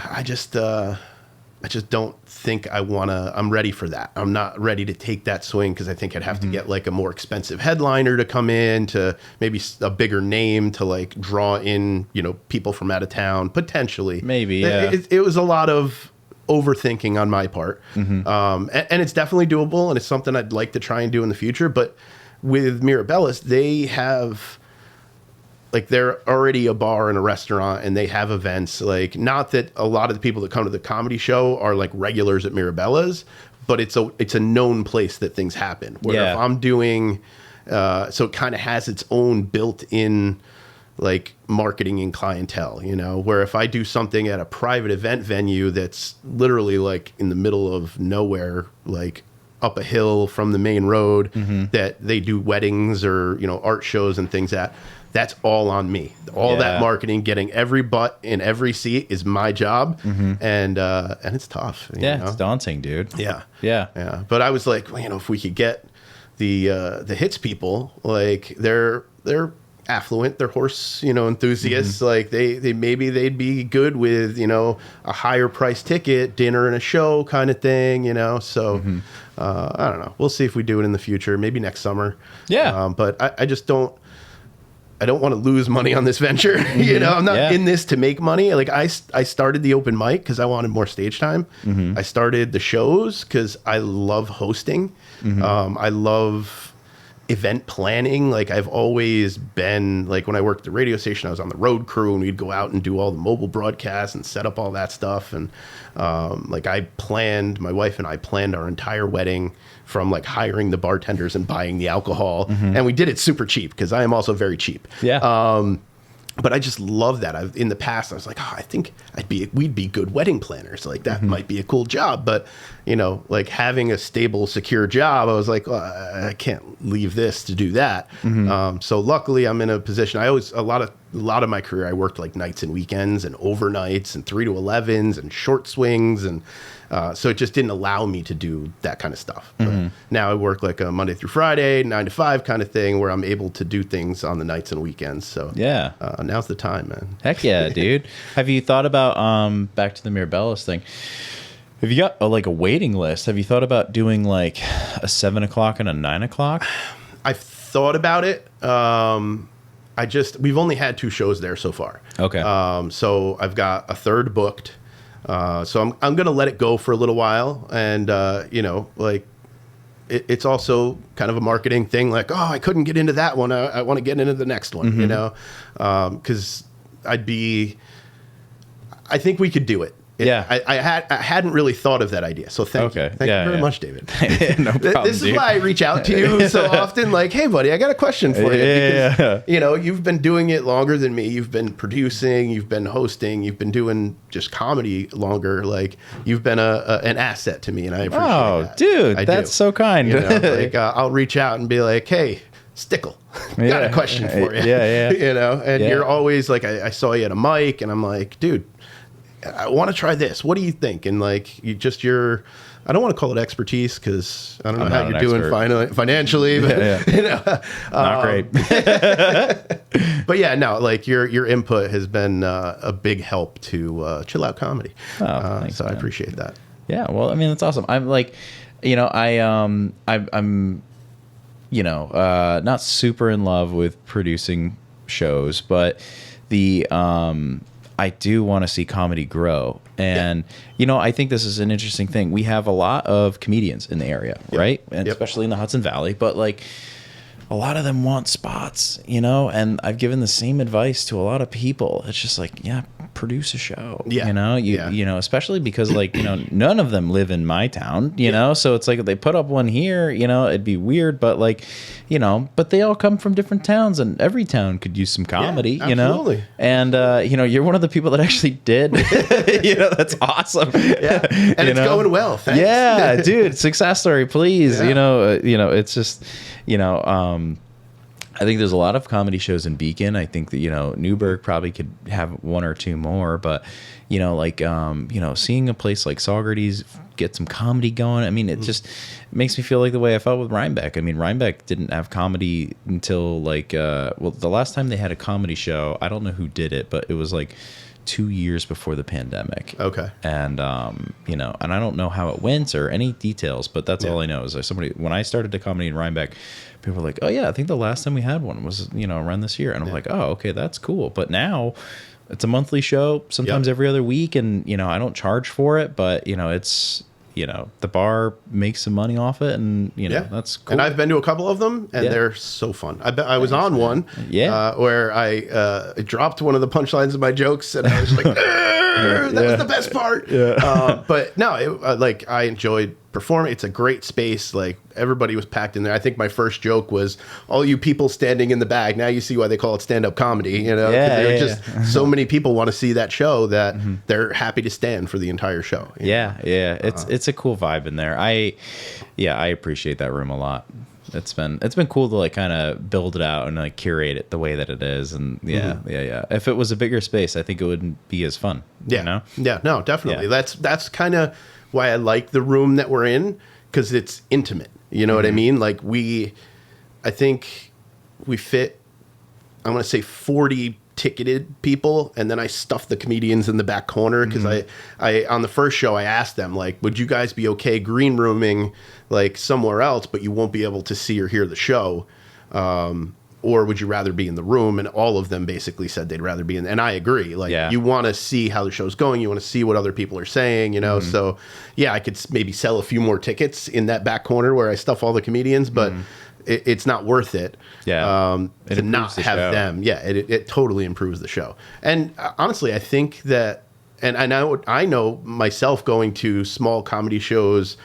I just don't think I'm ready for that. I'm not ready to take that swing because I think I'd have to get like a more expensive headliner to come in, to maybe a bigger name to like draw in, you know, people from out of town, potentially. Maybe, yeah. It was a lot of overthinking on my part. And it's definitely doable, and it's something I'd like to try and do in the future. But with Mirabellas, they have... like they're already a bar and a restaurant and they have events. Like, not that a lot of the people that come to the comedy show are like regulars at Mirabella's, but it's a known place that things happen. Where if I'm doing, so it kind of has its own built-in like marketing and clientele, you know, where if I do something at a private event venue that's literally like in the middle of nowhere, like up a hill from the main road, that they do weddings or, you know, art shows and things that's all on me. All that marketing, getting every butt in every seat is my job. And it's tough. You know? It's daunting, dude. Yeah. But I was like, well, you know, if we could get the Hits people, like they're affluent, they're horse, you know, enthusiasts. Like maybe they'd be good with, you know, a higher price ticket, dinner and a show kind of thing, you know? So I don't know. We'll see if we do it in the future, maybe next summer. Yeah. But I just don't want to lose money on this venture. You know, I'm not in this to make money. Like I started the open mic because I wanted more stage time. I started the shows because I love hosting. I love event planning. Like I've always been, like when I worked at the radio station, I was on the road crew and we'd go out and do all the mobile broadcasts and set up all that stuff. And like my wife and I planned our entire wedding, from like hiring the bartenders and buying the alcohol. And we did it super cheap because I am also very cheap. But I just love that. In the past, I was like, I think we'd be good wedding planners. Like that might be a cool job. But, you know, like having a stable, secure job, I was like, well, I can't leave this to do that. So luckily I'm in a position. A lot of my career, I worked like nights and weekends and overnights and 3 to 11s and short swings. And so it just didn't allow me to do that kind of stuff. But now I work like a Monday through Friday, 9 to 5 kind of thing, where I'm able to do things on the nights and weekends. So now's the time, man. Heck yeah, dude. Have you thought about, back to the Mirabellas thing, have you got like a waiting list? Have you thought about doing like a 7 o'clock and a 9 o'clock? I've thought about it. We've only had 2 shows there so far. Okay. So I've got a third booked. So I'm going to let it go for a little while. And, you know, like it's also kind of a marketing thing. Like, oh, I couldn't get into that one. I want to get into the next one, you know, because I think we could do it. I hadn't really thought of that idea. So thank you. Thank you very much, David. No problem, This is why I reach out to you so often. Like, hey, buddy, I got a question for you. Because, you know, you've been doing it longer than me. You've been producing. You've been hosting. You've been doing just comedy longer. Like, you've been an asset to me, and I appreciate that. Oh, dude, that's so kind. You know, like, I'll reach out and be like, hey, Stickle, got a question for you. You know, and you're always like, I saw you at a mic, and I'm like, dude, I want to try this. What do you think? And like, I don't want to call it expertise because I don't know how you're doing financially, but you know, not great. But yeah, no, like your input has been a big help to Chill Out Comedy. Thanks, so man. I appreciate that. Yeah, well, I mean, that's awesome. I'm like, you know, I'm you know, not super in love with producing shows, but I do want to see comedy grow. And, you know, I think this is an interesting thing. We have a lot of comedians in the area, right? And especially in the Hudson Valley. But, like, a lot of them want spots, you know, and I've given the same advice to a lot of people. It's just like, yeah, produce a show, Yeah. you know, you know, especially because like, you know, none of them live in my town, you know, so it's like if they put up one here, you know, it'd be weird, but like, you know, but they all come from different towns and every town could use some comedy, you know, and, you know, you're one of the people that actually did, you know, that's awesome. Yeah. And it's going well. Thanks. Yeah, dude, success story, please. You know, it's just, you know, I think there's a lot of comedy shows in Beacon. I think that, you know, Newburgh probably could have one or two more, but, you know, like, you know, seeing a place like Saugerties get some comedy going, I mean, it just makes me feel like the way I felt with Rhinebeck. I mean, Rhinebeck didn't have comedy until like, well, the last time they had a comedy show, I don't know who did it, but it was like 2 years before the pandemic. Okay. And, you know, and I don't know how it went or any details, but that's all I know is like when I started the comedy in Rhinebeck, people were like, oh yeah, I think the last time we had one was, you know, around this year. And I'm like, oh, okay, that's cool. But now it's a monthly show, sometimes every other week. And, you know, I don't charge for it, but, you know, it's, you know, the bar makes some money off it, and you know that's cool. And I've been to a couple of them, and they're so fun. I was on one, where I dropped one of the punchlines of my jokes, and I was like, that was the best part. But no, like I enjoyed performing. It's a great space. Like everybody was packed in there. I think my first joke was, "All you people standing in the back." Now you see why they call it stand-up comedy. You know, just so many people want to see that show that they're happy to stand for the entire show. It's a cool vibe in there. I appreciate that room a lot. It's been cool to like kind of build it out and like curate it the way that it is. And if it was a bigger space, I think it wouldn't be as fun. You know? No, definitely. That's kind of why I like the room that we're in, because it's intimate. You know what I mean? Like I think we fit, I want to say 40 ticketed people, and then I stuffed the comedians in the back corner because I on the first show I asked them, like, would you guys be okay green rooming like somewhere else, but you won't be able to see or hear the show, or would you rather be in the room? And all of them basically said they'd rather be in, and I agree. Like you want to see how the show's going, you want to see what other people are saying, you know. So I could maybe sell a few more tickets in that back corner where I stuff all the comedians, but it's not worth it. To not have them. It totally improves the show. And honestly, I think that, and I know myself going to small comedy shows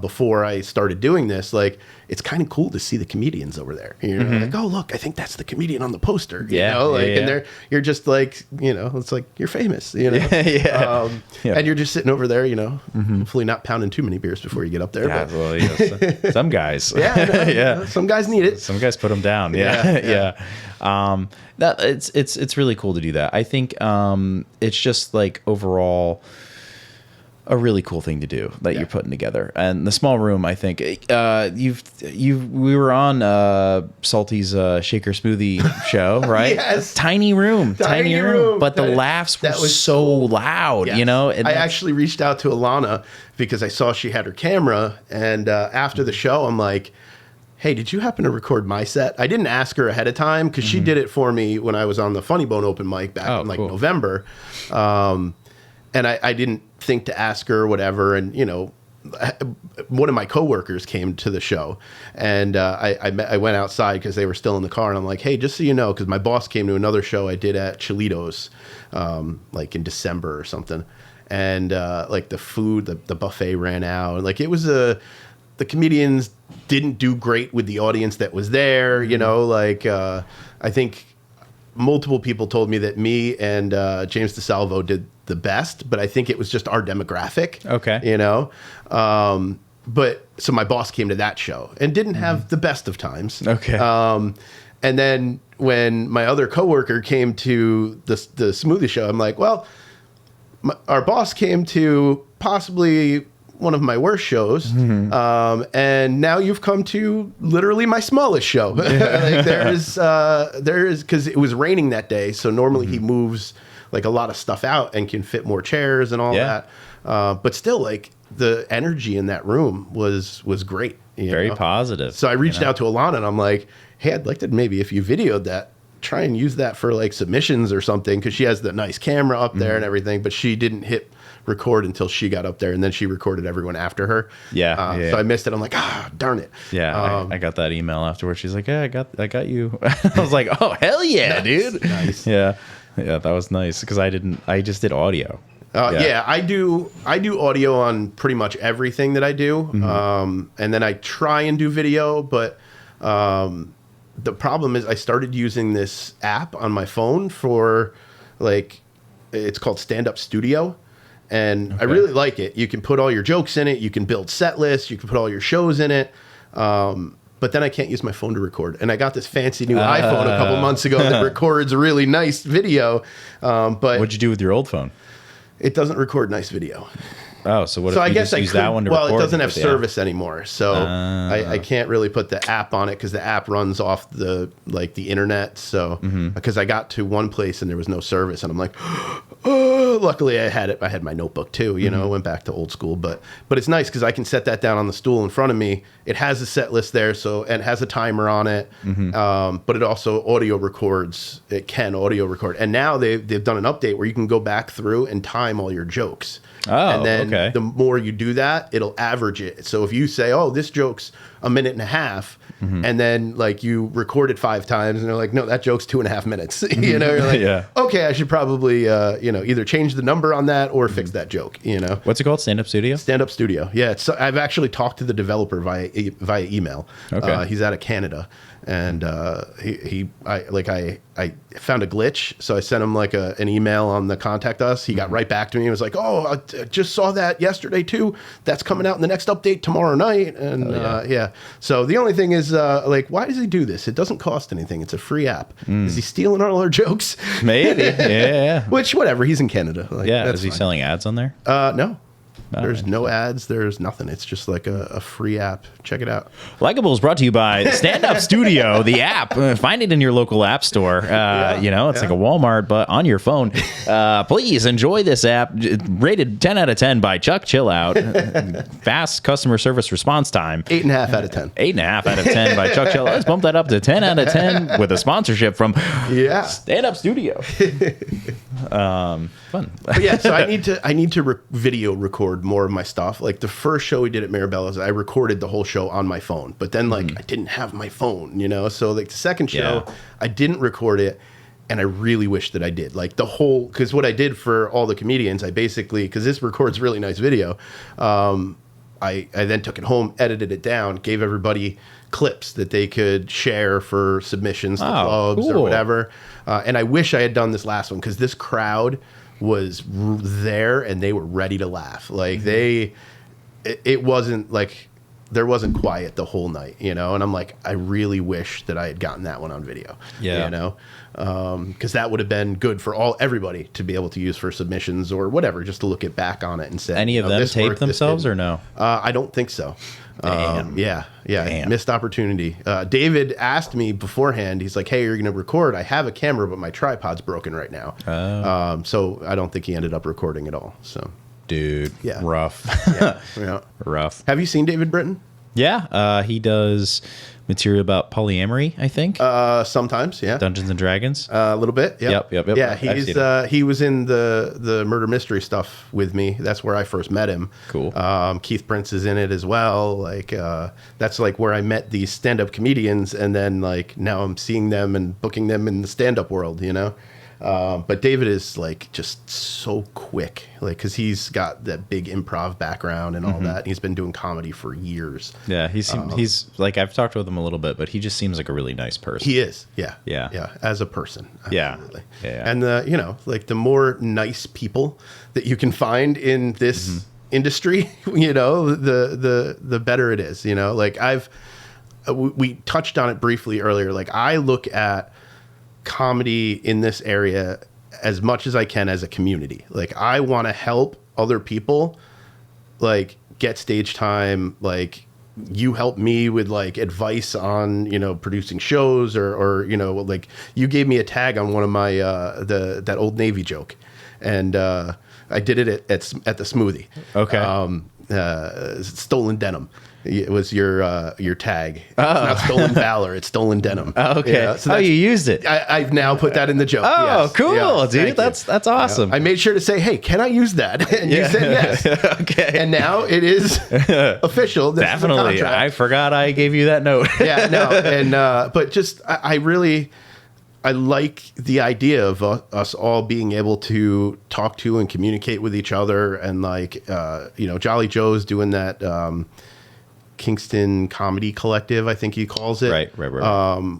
before I started doing this, like it's kind of cool to see the comedians over there. You know, like, oh look, I think that's the comedian on the poster. You know, like, and you're just like, you know, it's like you're famous. You know, and you're just sitting over there. You know, hopefully not pounding too many beers before you get up there. Yeah, but. well, yeah, some guys. Some guys need it. Some guys put them down. That it's really cool to do that. I think it's just like overall a really cool thing to do that you're putting together. And the small room, I think we were on Salty's Shaker Smoothie show, right? Yes. Tiny room, but the laughs were so loud, you know. And I actually reached out to Alana because I saw she had her camera, and after the show I'm like, hey, did you happen to record my set? I didn't ask her ahead of time because she did it for me when I was on the Funny Bone open mic back in November. And I didn't think to ask her or whatever. And, you know, one of my coworkers came to the show, and I went outside because they were still in the car. And I'm like, hey, just so you know, because my boss came to another show I did at Chillitos, like in December or something. And like the food, the buffet ran out. And like it was the comedians didn't do great with the audience that was there. You know, like I think multiple people told me that me and James DeSalvo did the best, but I think it was just our demographic. Okay. You know? But so my boss came to that show and didn't have the best of times. Okay. And then when my other coworker came to the smoothie show, I'm like, well, our boss came to possibly one of my worst shows, and now you've come to literally my smallest show. Like there is because it was raining that day, so normally he moves like a lot of stuff out and can fit more chairs and all that. But still, like the energy in that room was great. Very positive. So I reached out to Alana and I'm like, hey, I'd like to maybe if you videoed that, try and use that for like submissions or something, because she has the nice camera up there and everything, but she didn't hit record until she got up there, and then she recorded everyone after her. Yeah. So I missed it. I'm like, darn it. Yeah, I got that email afterwards. She's like, "Yeah, I got you." I was like, "Oh, hell yeah, dude!" Nice. Yeah, that was nice because I just did audio. Yeah, I do audio on pretty much everything that I do, and then I try and do video, but the problem is I started using this app on my phone for like, it's called Stand Up Studio. And I really like it. You can put all your jokes in it. You can build set lists. You can put all your shows in it. But then I can't use my phone to record. And I got this fancy new iPhone a couple months ago that records a really nice video. But what'd you do with your old phone? It doesn't record nice video. Oh, so what if you just use that one to record? Well, it doesn't have service anymore, so I can't really put the app on it because the app runs off the internet. So because I got to one place and there was no service, and I'm like, oh, luckily I had my notebook too. You know, went back to old school, but it's nice because I can set that down on the stool in front of me. It has a set list there, and it has a timer on it. But it also audio records. It can audio record, and now they've done an update where you can go back through and time all your jokes. Oh, and then the more you do that, it'll average it. So if you say, "Oh, this joke's a minute and a half," and then like you record it 5 times, and they're like, "No, that joke's 2.5 minutes." You know, you're like, "Okay, I should probably either change the number on that or fix that joke." You know, what's it called? Stand Up Studio. Stand Up Studio. Yeah, I've actually talked to the developer via email. Okay, he's out of Canada, and I found a glitch, so I sent him like an email on the contact us. He got right back to me and was like, "Oh, I just saw that yesterday too. That's coming out in the next update tomorrow night." And so the only thing is, why does he do this? It doesn't cost anything. It's a free app. Is he stealing all our jokes? Maybe. Yeah. Which, whatever. He's in Canada. Is he selling ads on there? No. There's no ads. There's nothing. It's just like a free app. Check it out. Likeable is brought to you by Stand Up Studio, the app. Find it in your local app store. It's like a Walmart, but on your phone. Please enjoy this app. Rated 10 out of 10 by Chuck Chillout. Fast customer service response time. 8.5 out of 10. 8.5 out of 10 by Chuck Chillout. Let's bump that up to 10 out of 10 with a sponsorship from Stand Up Studio. Fun. But so I need to video record more of my stuff. Like the first show we did at Marabella's, I recorded the whole show on my phone, but then I didn't have my phone, so like the second show I didn't record it, and I really wish that I did. Like the whole, because what I did for all the comedians, I basically, because this records really nice video, I then took it home, edited it down, gave everybody clips that they could share for submissions to clubs or whatever. And I wish I had done this last one because this crowd was there and they were ready to laugh. Like it wasn't like, there wasn't quiet the whole night, and I'm like, I really wish that I had gotten that one on video, because that would have been good for everybody to be able to use for submissions or whatever, just to look it back on it and say, any of them tape themselves or no? I don't think so. Damn. Missed opportunity. David asked me beforehand, he's like, "Hey, you're going to record? I have a camera, but my tripod's broken right now." So I don't think he ended up recording at all. So, dude, rough. Rough. Have you seen David Britton? Yeah, he does material about polyamory, I think. Sometimes, yeah. Dungeons and Dragons. A little bit, Yep. Yeah, he was in the murder mystery stuff with me. That's where I first met him. Cool. Keith Prince is in it as well. Like that's like where I met these stand-up comedians, and then like now I'm seeing them and booking them in the stand-up world, But David is like just so quick, like because he's got that big improv background and all that. And he's been doing comedy for years. Yeah, he's like, I've talked with him a little bit, but he just seems like a really nice person. He is, yeah, as a person, absolutely. Yeah. And like the more nice people that you can find in this industry, the better it is. Like we touched on it briefly earlier. Like I look at comedy in this area as much as I can as a community. Like I want to help other people like get stage time. Like you help me with like advice on, producing shows or like you gave me a tag on one of my, that Old Navy joke. And, I did it at the Smoothie. Okay. stolen denim. It was your tag. It's not stolen valor. It's stolen denim. Oh, okay. So you used it. I've now put that in the joke. Oh, yes. cool, Yes, dude. That's awesome. I made sure to say, hey, can I use that? And you said yes. Okay. And now it is official. This Definitely. is a contract. I forgot I gave you that note. Yeah, no. And but just I really like the idea of us all being able to talk to and communicate with each other, and like Jolly Joe's doing that Kingston Comedy Collective, I think he calls it. Right.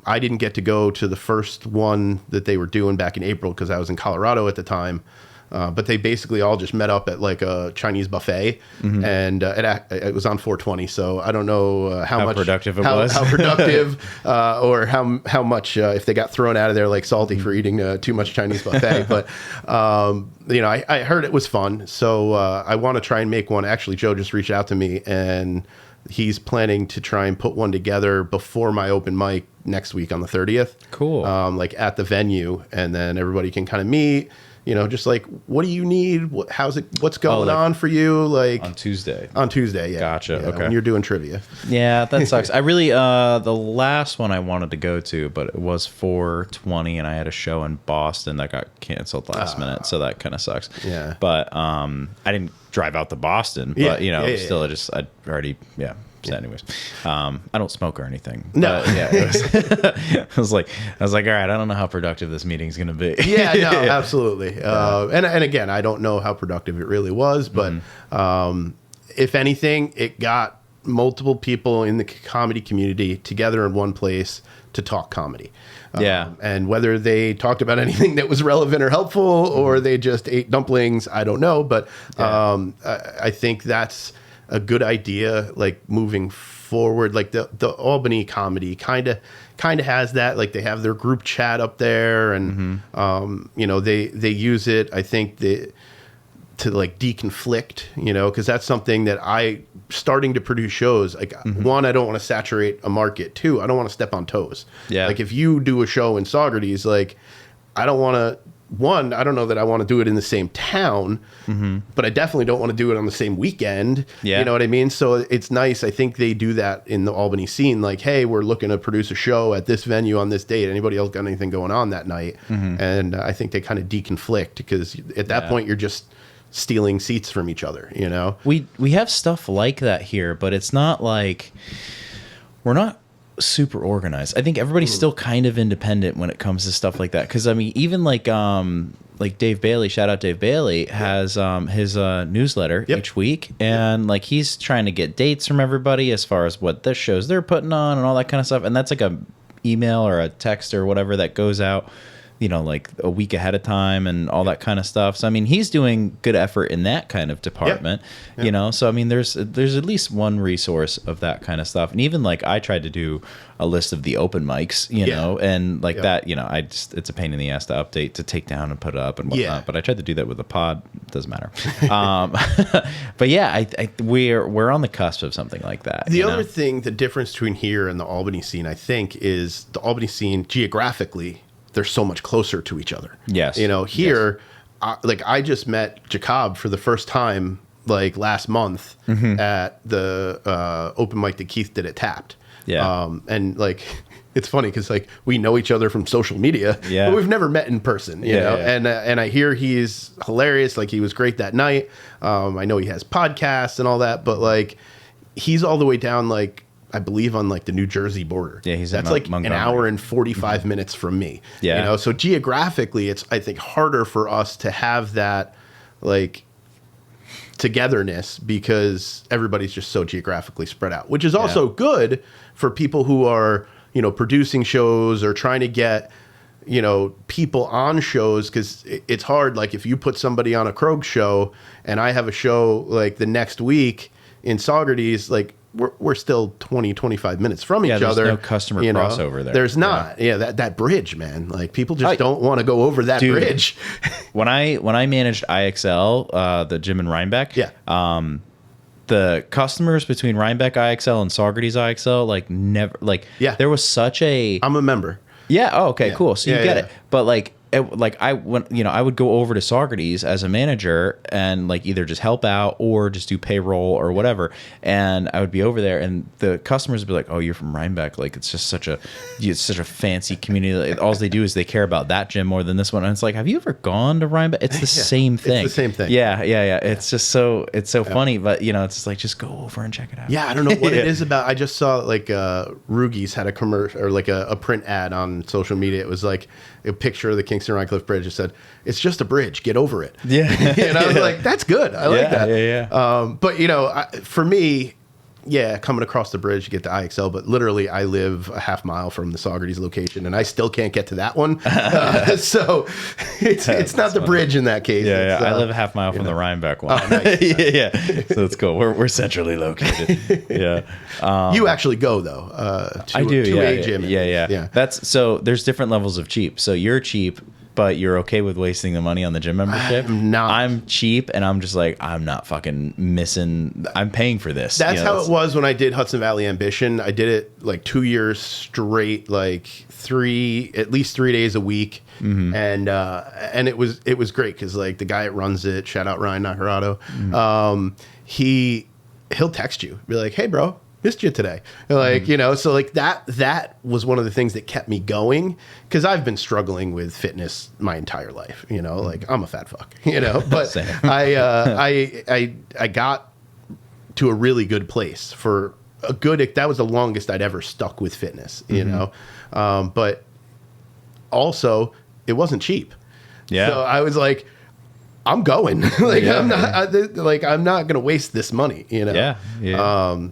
I didn't get to go to the first one that they were doing back in April because I was in Colorado at the time. But they basically all just met up at like a Chinese buffet, and it was on 420. So I don't know how much productive it was, how productive, or how much if they got thrown out of there like salty for eating too much Chinese buffet. But I heard it was fun, so I want to try and make one. Actually, Joe just reached out to me, and he's planning to try and put one together before my open mic next week on the 30th. Cool. Like at the venue, and then everybody can kind of meet. Just like, what do you need? What's going on for you? Like on Tuesday. Yeah. Gotcha. Yeah, okay. when you're doing trivia. Yeah, that sucks. I really, the last one I wanted to go to, but it was 420, and I had a show in Boston that got canceled last minute, so that kind of sucks. Yeah. But I didn't drive out to Boston, but still, I'd already, So anyways, I don't smoke or anything. No. But, yeah, it was, I was like, all right, I don't know how productive this meeting's going to be. Yeah, no, absolutely. And again, I don't know how productive it really was, but if anything, it got multiple people in the comedy community together in one place to talk comedy. And whether they talked about anything that was relevant or helpful, or they just ate dumplings, I don't know. But I think that's a good idea, like moving forward. Like the Albany comedy kind of has that. Like they have their group chat up there, and they use it, I think, to like deconflict, because that's something that starting to produce shows, like one, I don't want to saturate a market. Two, I don't want to step on toes. Yeah. Like if you do a show in Saugerties, like I don't want to. One, I don't know that I want to do it in the same town, but I definitely don't want to do it on the same weekend. Yeah. You know what I mean? So it's nice. I think they do that in the Albany scene. Like, hey, we're looking to produce a show at this venue on this date. Anybody else got anything going on that night? And I think they kind of deconflict, because at that point you're just stealing seats from each other, We have stuff like that here, but it's not like we're not super organized. I think everybody's still kind of independent when it comes to stuff like that. Because I mean, even like Dave Bailey, shout out Dave Bailey, has his newsletter each week, and like he's trying to get dates from everybody as far as what the shows they're putting on and all that kind of stuff. And that's like a email or a text or whatever that goes out, like a week ahead of time and all that kind of stuff. So I mean, he's doing good effort in that kind of department, so I mean, there's at least one resource of that kind of stuff. And even like I tried to do a list of the open mics, and like that, it's a pain in the ass to update, to take down and put up and whatnot. But I tried to do that with the pod. It doesn't matter. But yeah, we're on the cusp of something like that. The other thing, the difference between here and the Albany scene, I think, is the Albany scene geographically, they're so much closer to each other. Yes. Here, I just met Jacob for the first time like last month at the open mic that Keith did at Tapped. Yeah. And like, it's funny because like we know each other from social media, but we've never met in person, you know? Yeah. And I hear he's hilarious. Like he was great that night. I know he has podcasts and all that, but like he's all the way down, like, I believe on like the New Jersey border. Yeah, that's like an hour and 45 minutes from me. Yeah. So geographically, it's, I think, harder for us to have that like togetherness because everybody's just so geographically spread out, which is also good for people who are, producing shows or trying to get, people on shows, because it's hard. Like if you put somebody on a Krog show and I have a show like the next week in Saugerties, like we're still 20, 25 minutes from each other. There's no customer crossover there. There's not. Yeah, that bridge, man. Like people just don't want to go over that bridge. When I managed IXL, the gym in Rhinebeck, the customers between Rhinebeck IXL and Saugerties IXL, like never, like there was such a. I'm a member. Yeah. Oh, okay. Cool. So you get it, but like like I went, I would go over to Saugerties as a manager and like either just help out or just do payroll or whatever. And I would be over there, and the customers would be like, "Oh, you're from Rhinebeck? Like it's such a fancy community. Like, all they do is they care about that gym more than this one." And it's like, have you ever gone to Rhinebeck? It's the same thing. It's the same thing. Yeah. It's just so funny, but it's just like, just go over and check it out. Yeah, I don't know what it is about. I just saw like Rugies had a commercial or like a print ad on social media. It was like a picture of the Kingston Rhinecliff Bridge. It said, "It's just a bridge. Get over it." Yeah. And I was like, that's good. I like that. Yeah. But, for me, coming across the bridge to get to IXL, but literally I live a half mile from the Saugerties location, and I still can't get to that one. So it's not the bridge in that case. Yeah, I live a half mile from the Rhinebeck one. Oh, nice. Yeah. So it's cool. We're centrally located. Yeah. You actually go, though, I do, to a gym. Yeah. That's so there's different levels of cheap. So you're cheap, but you're okay with wasting the money on the gym membership. I'm cheap, and I'm just like, I'm not fucking missing. I'm paying for this. That's how it was when I did Hudson Valley Ambition. I did it like 2 years straight, like at least 3 days a week, and it was great because like the guy that runs it, shout out Ryan Nacarado, he'll text you, be like, "Hey, bro, missed you today." Like, so like that was one of the things that kept me going, because I've been struggling with fitness my entire life, like I'm a fat fuck, but I got to a really good place for that was the longest I'd ever stuck with fitness, but also it wasn't cheap. Yeah. So I was like, I'm going. I'm not going to waste this money, Yeah.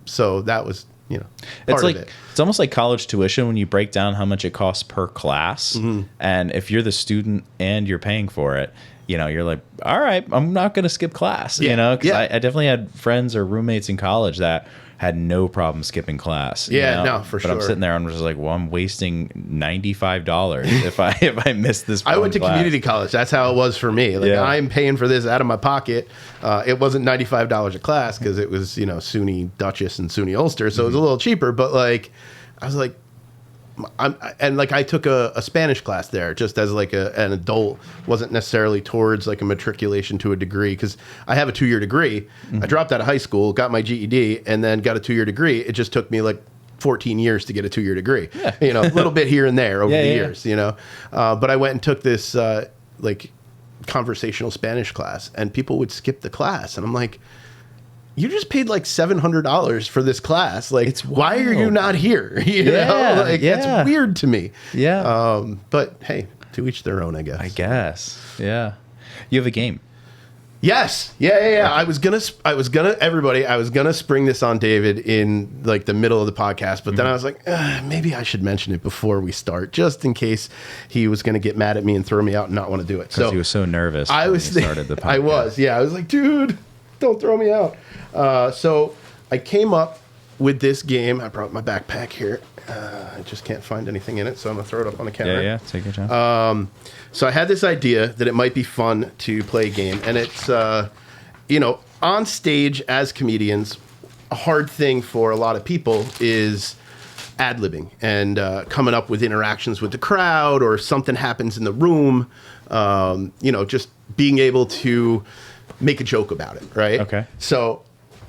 So that was, it's like, it's almost like college tuition when you break down how much it costs per class. And if you're the student and you're paying for it, you're like, all right, I'm not going to skip class, because I definitely had friends or roommates in college that had no problem skipping class. No, for but sure. I'm sitting there and I'm just like, well, I'm wasting $95 if I miss this. I went to community college. That's how it was for me. Like I'm paying for this out of my pocket. It wasn't $95 a class because it was, SUNY Dutchess and SUNY Ulster. So it was a little cheaper, but like, I was like, I took a Spanish class there just as like an adult. Wasn't necessarily towards like a matriculation to a degree, because I have a 2-year degree. I dropped out of high school, got my GED, and then got a 2-year degree. It just took me like 14 years to get a 2-year degree. A little bit here and there over the years. But I went and took this like conversational Spanish class, and people would skip the class, and I'm like, you just paid like $700 for this class. Like, why are you not here? That's weird to me. Yeah. But hey, to each their own, I guess. Yeah. You have a game. Yes. Yeah. I was gonna spring this on David in like the middle of the podcast, but then I was like, maybe I should mention it before we start, just in case he was gonna get mad at me and throw me out and not want to do it. Because he was so nervous. When he started the podcast. I was like, dude, don't throw me out. So I came up with this game. I brought my backpack here. I just can't find anything in it, so I'm going to throw it up on the counter. Yeah, take your time. So I had this idea that it might be fun to play a game, and it's, on stage as comedians, a hard thing for a lot of people is ad-libbing and coming up with interactions with the crowd, or something happens in the room, just being able to make a joke about it, right? Okay. So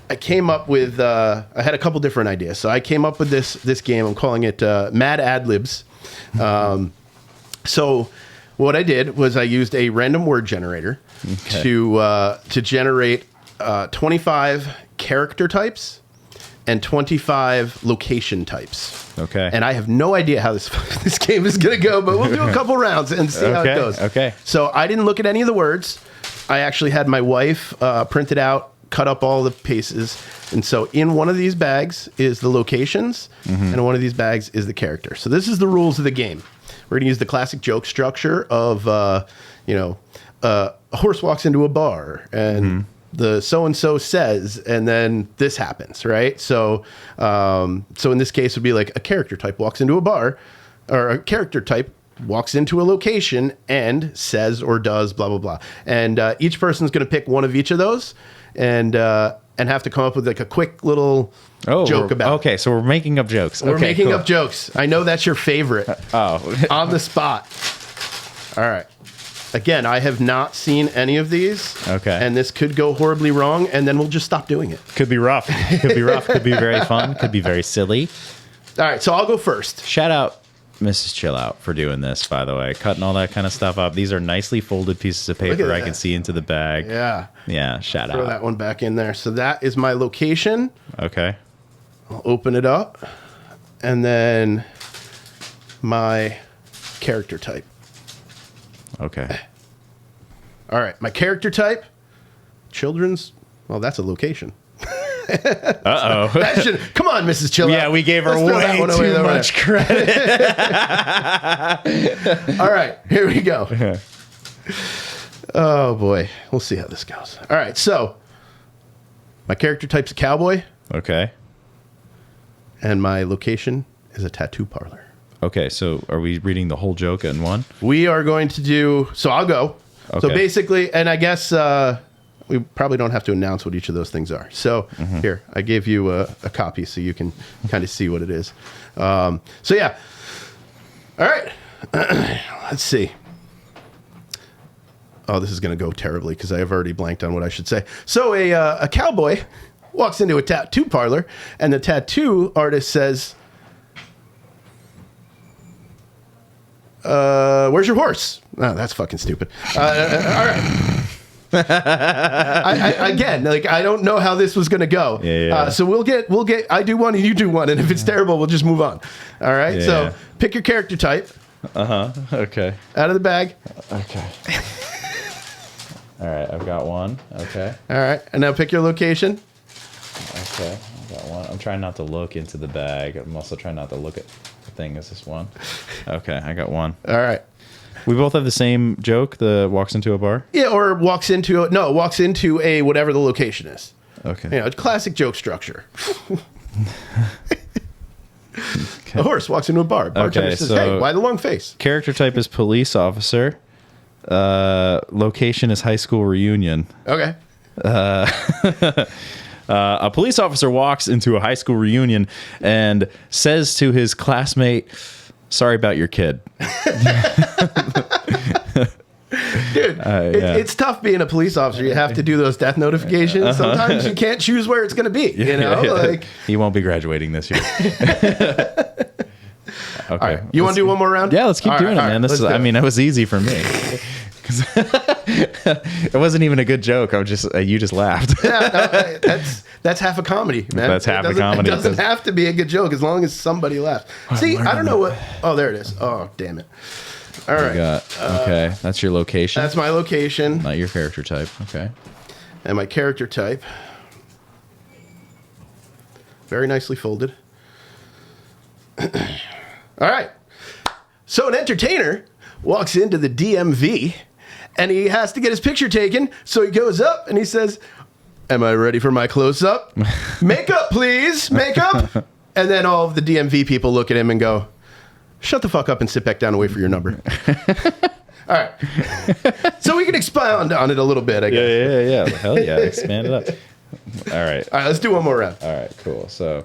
I came up with, I had a couple different ideas. So I came up with this game. I'm calling it Mad Ad Libs. So what I did was I used a random word generator to generate 25 character types and 25 location types. Okay. And I have no idea how this game is going to go, but we'll do a couple rounds and see how it goes. Okay. So I didn't look at any of the words. I actually had my wife print it out, cut up all the pieces. And so in one of these bags is the locations, and in one of these bags is the character. So this is the rules of the game. We're going to use the classic joke structure of, a horse walks into a bar, and the so-and-so says, and then this happens, right? So in this case, it would be like a character type walks into a bar, or a character type walks into a location and says or does blah, blah, blah. And each person's going to pick one of each of those and have to come up with like a quick little joke about it. Okay, so we're making up jokes. We're making up jokes. I know that's your favorite. Oh. On the spot. All right. Again, I have not seen any of these. Okay. And this could go horribly wrong, and then we'll just stop doing it. Could be rough. Could be rough. Could be very fun. Could be very silly. All right, so I'll go first. Shout out Mrs. Chillout for doing this, by the way. Cutting all that kind of stuff up. These are nicely folded pieces of paper. I can see into the bag. Yeah. Yeah, shout Throw out. that one back in there. So that is my location. Okay. I'll open it up. And then my character type. Okay. All right, my character type, children's, well, that's a location. Uh-oh. Come on, Mrs. Chillout. Yeah, we gave her way too much credit. All right, here we go. Oh, boy. We'll see how this goes. All right, so my character type's a cowboy, Okay. and my location is a tattoo parlor. Okay, so are we reading the whole joke in one? We are going to do, so I'll go. So Okay. basically, and I guess we probably don't have to announce what each of those things are. So here, I gave you a copy so you can kind of see what it is. So yeah. All right. Let's see. Oh, this is going to go terribly because I have already blanked on what I should say. So a cowboy walks into a tattoo parlor, and the tattoo artist says, where's your horse? Oh, that's fucking stupid. All right. Again, like I don't know how this was going to go. Yeah. So we'll get. I do one and you do one, and if it's terrible, we'll just move on. All right. Yeah, So yeah. pick your character type Okay. out of the bag. Okay. All right, I've got one. Okay. All right, and now pick your location. Okay, I got one. I'm trying not to look into the bag. I'm also trying not to look at the thing. Is this one? Okay, I got one. All right. We both have the same joke. The walks into a bar. Yeah, or walks into a whatever the location is. Okay. You know, it's classic joke structure. Okay. A horse walks into a bar. Bartender Okay, says, so- "Hey, why the long face?" Character type is police officer. Location is high school reunion. Okay. A police officer walks into a high school reunion and says to his classmate, "Sorry about your kid." Dude, yeah. it's tough being a police officer. You have to do those death notifications. Sometimes you can't choose where it's going to be. You know, like he won't be graduating this year. Okay. all right. You want to do one more round? Yeah, let's keep doing it, man. This is, I mean, it was easy for me. 'Cause it wasn't even a good joke. You just laughed. Yeah, no, that's half a comedy, man. That's half a comedy. It doesn't have to be a good joke as long as somebody laughs. See, I don't know what. Oh, there it is. Oh, damn it. All right. Okay, that's your location. That's my location Not your character type. Okay. and my character type. Very nicely folded. All right. So an entertainer walks into the DMV and he has to get his picture taken. So he goes up and he says, "Am I ready for my close-up? Makeup, please. Makeup." And then all of the DMV people look at him and go, "Shut the fuck up and sit back down and wait for your number." All right. So we can expound on it a little bit, I guess. Yeah. Hell yeah. Expand it up. All right. All right, let's do one more round. All right, cool. So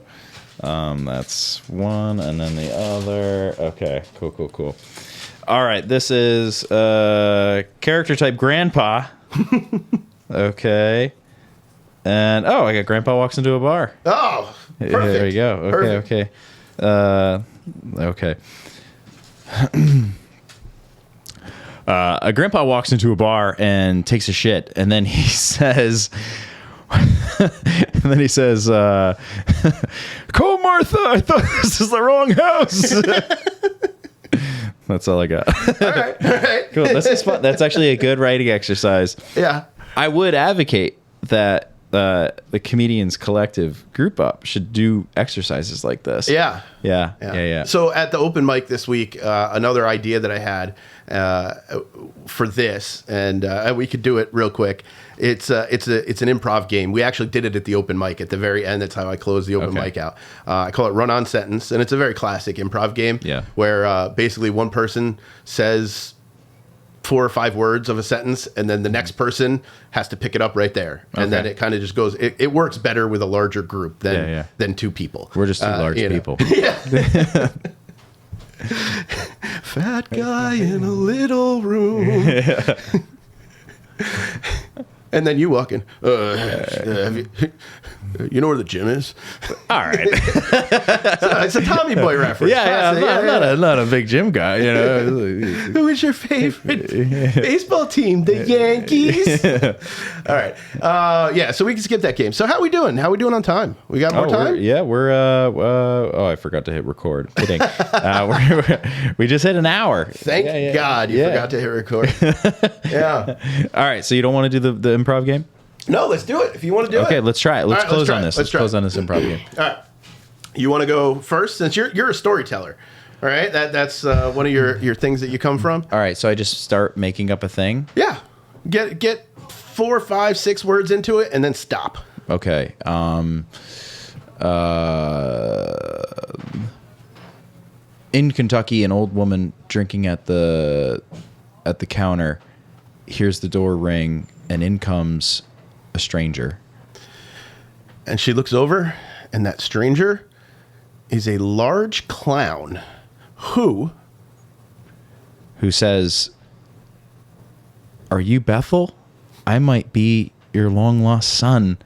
that's one, and then the other. Okay, cool. All right, this is character type grandpa. Okay. And, I got grandpa walks into a bar. Oh, perfect. There we go. Okay, Perfect. okay. A grandpa walks into a bar and takes a shit, and then he says... "Call Martha, I thought this is the wrong house." That's all I got. All right. Cool. This is fun. That's actually a good writing exercise. Yeah. I would advocate that the Comedians Collective group up should do exercises like this. Yeah. Yeah. So at the open mic this week, another idea that I had for this, and we could do it real quick. It's an improv game. We actually did it at the open mic at the very end. That's how I close the open mic out. I call it Run On Sentence, and it's a very classic improv game. Yeah. Where basically one person says 4 or 5 words of a sentence, and then the next person has to pick it up right there, and then it kind of just goes. It works better with a larger group than 2 people. We're just 2 large people. fat guy in a little room. And then you walk in. You know where the gym is? All right. It's a Tommy Boy reference. I'm not a big gym guy, you know. Who is your favorite baseball team? The Yankees? All right. So we can skip that game. So how we doing? How we doing on time? We got more time? I forgot to hit record. Kidding. We just hit an hour. Thank God you forgot to hit record. Yeah. All right, so you don't want to do the improv game? No, let's do it. If you want to do it. Okay, let's try it. Let's close on this. Let's close on this improv game. All right. You want to go first since you're a storyteller. All right? That's one of your things that you come from. All right, so I just start making up a thing? Yeah. Get 4, 5, 6 words into it and then stop. Okay. In Kentucky, an old woman drinking at the counter hears the door ring, and in comes a stranger. And she looks over, and that stranger is a large clown who says, "Are you Bethel? I might be your long-lost son,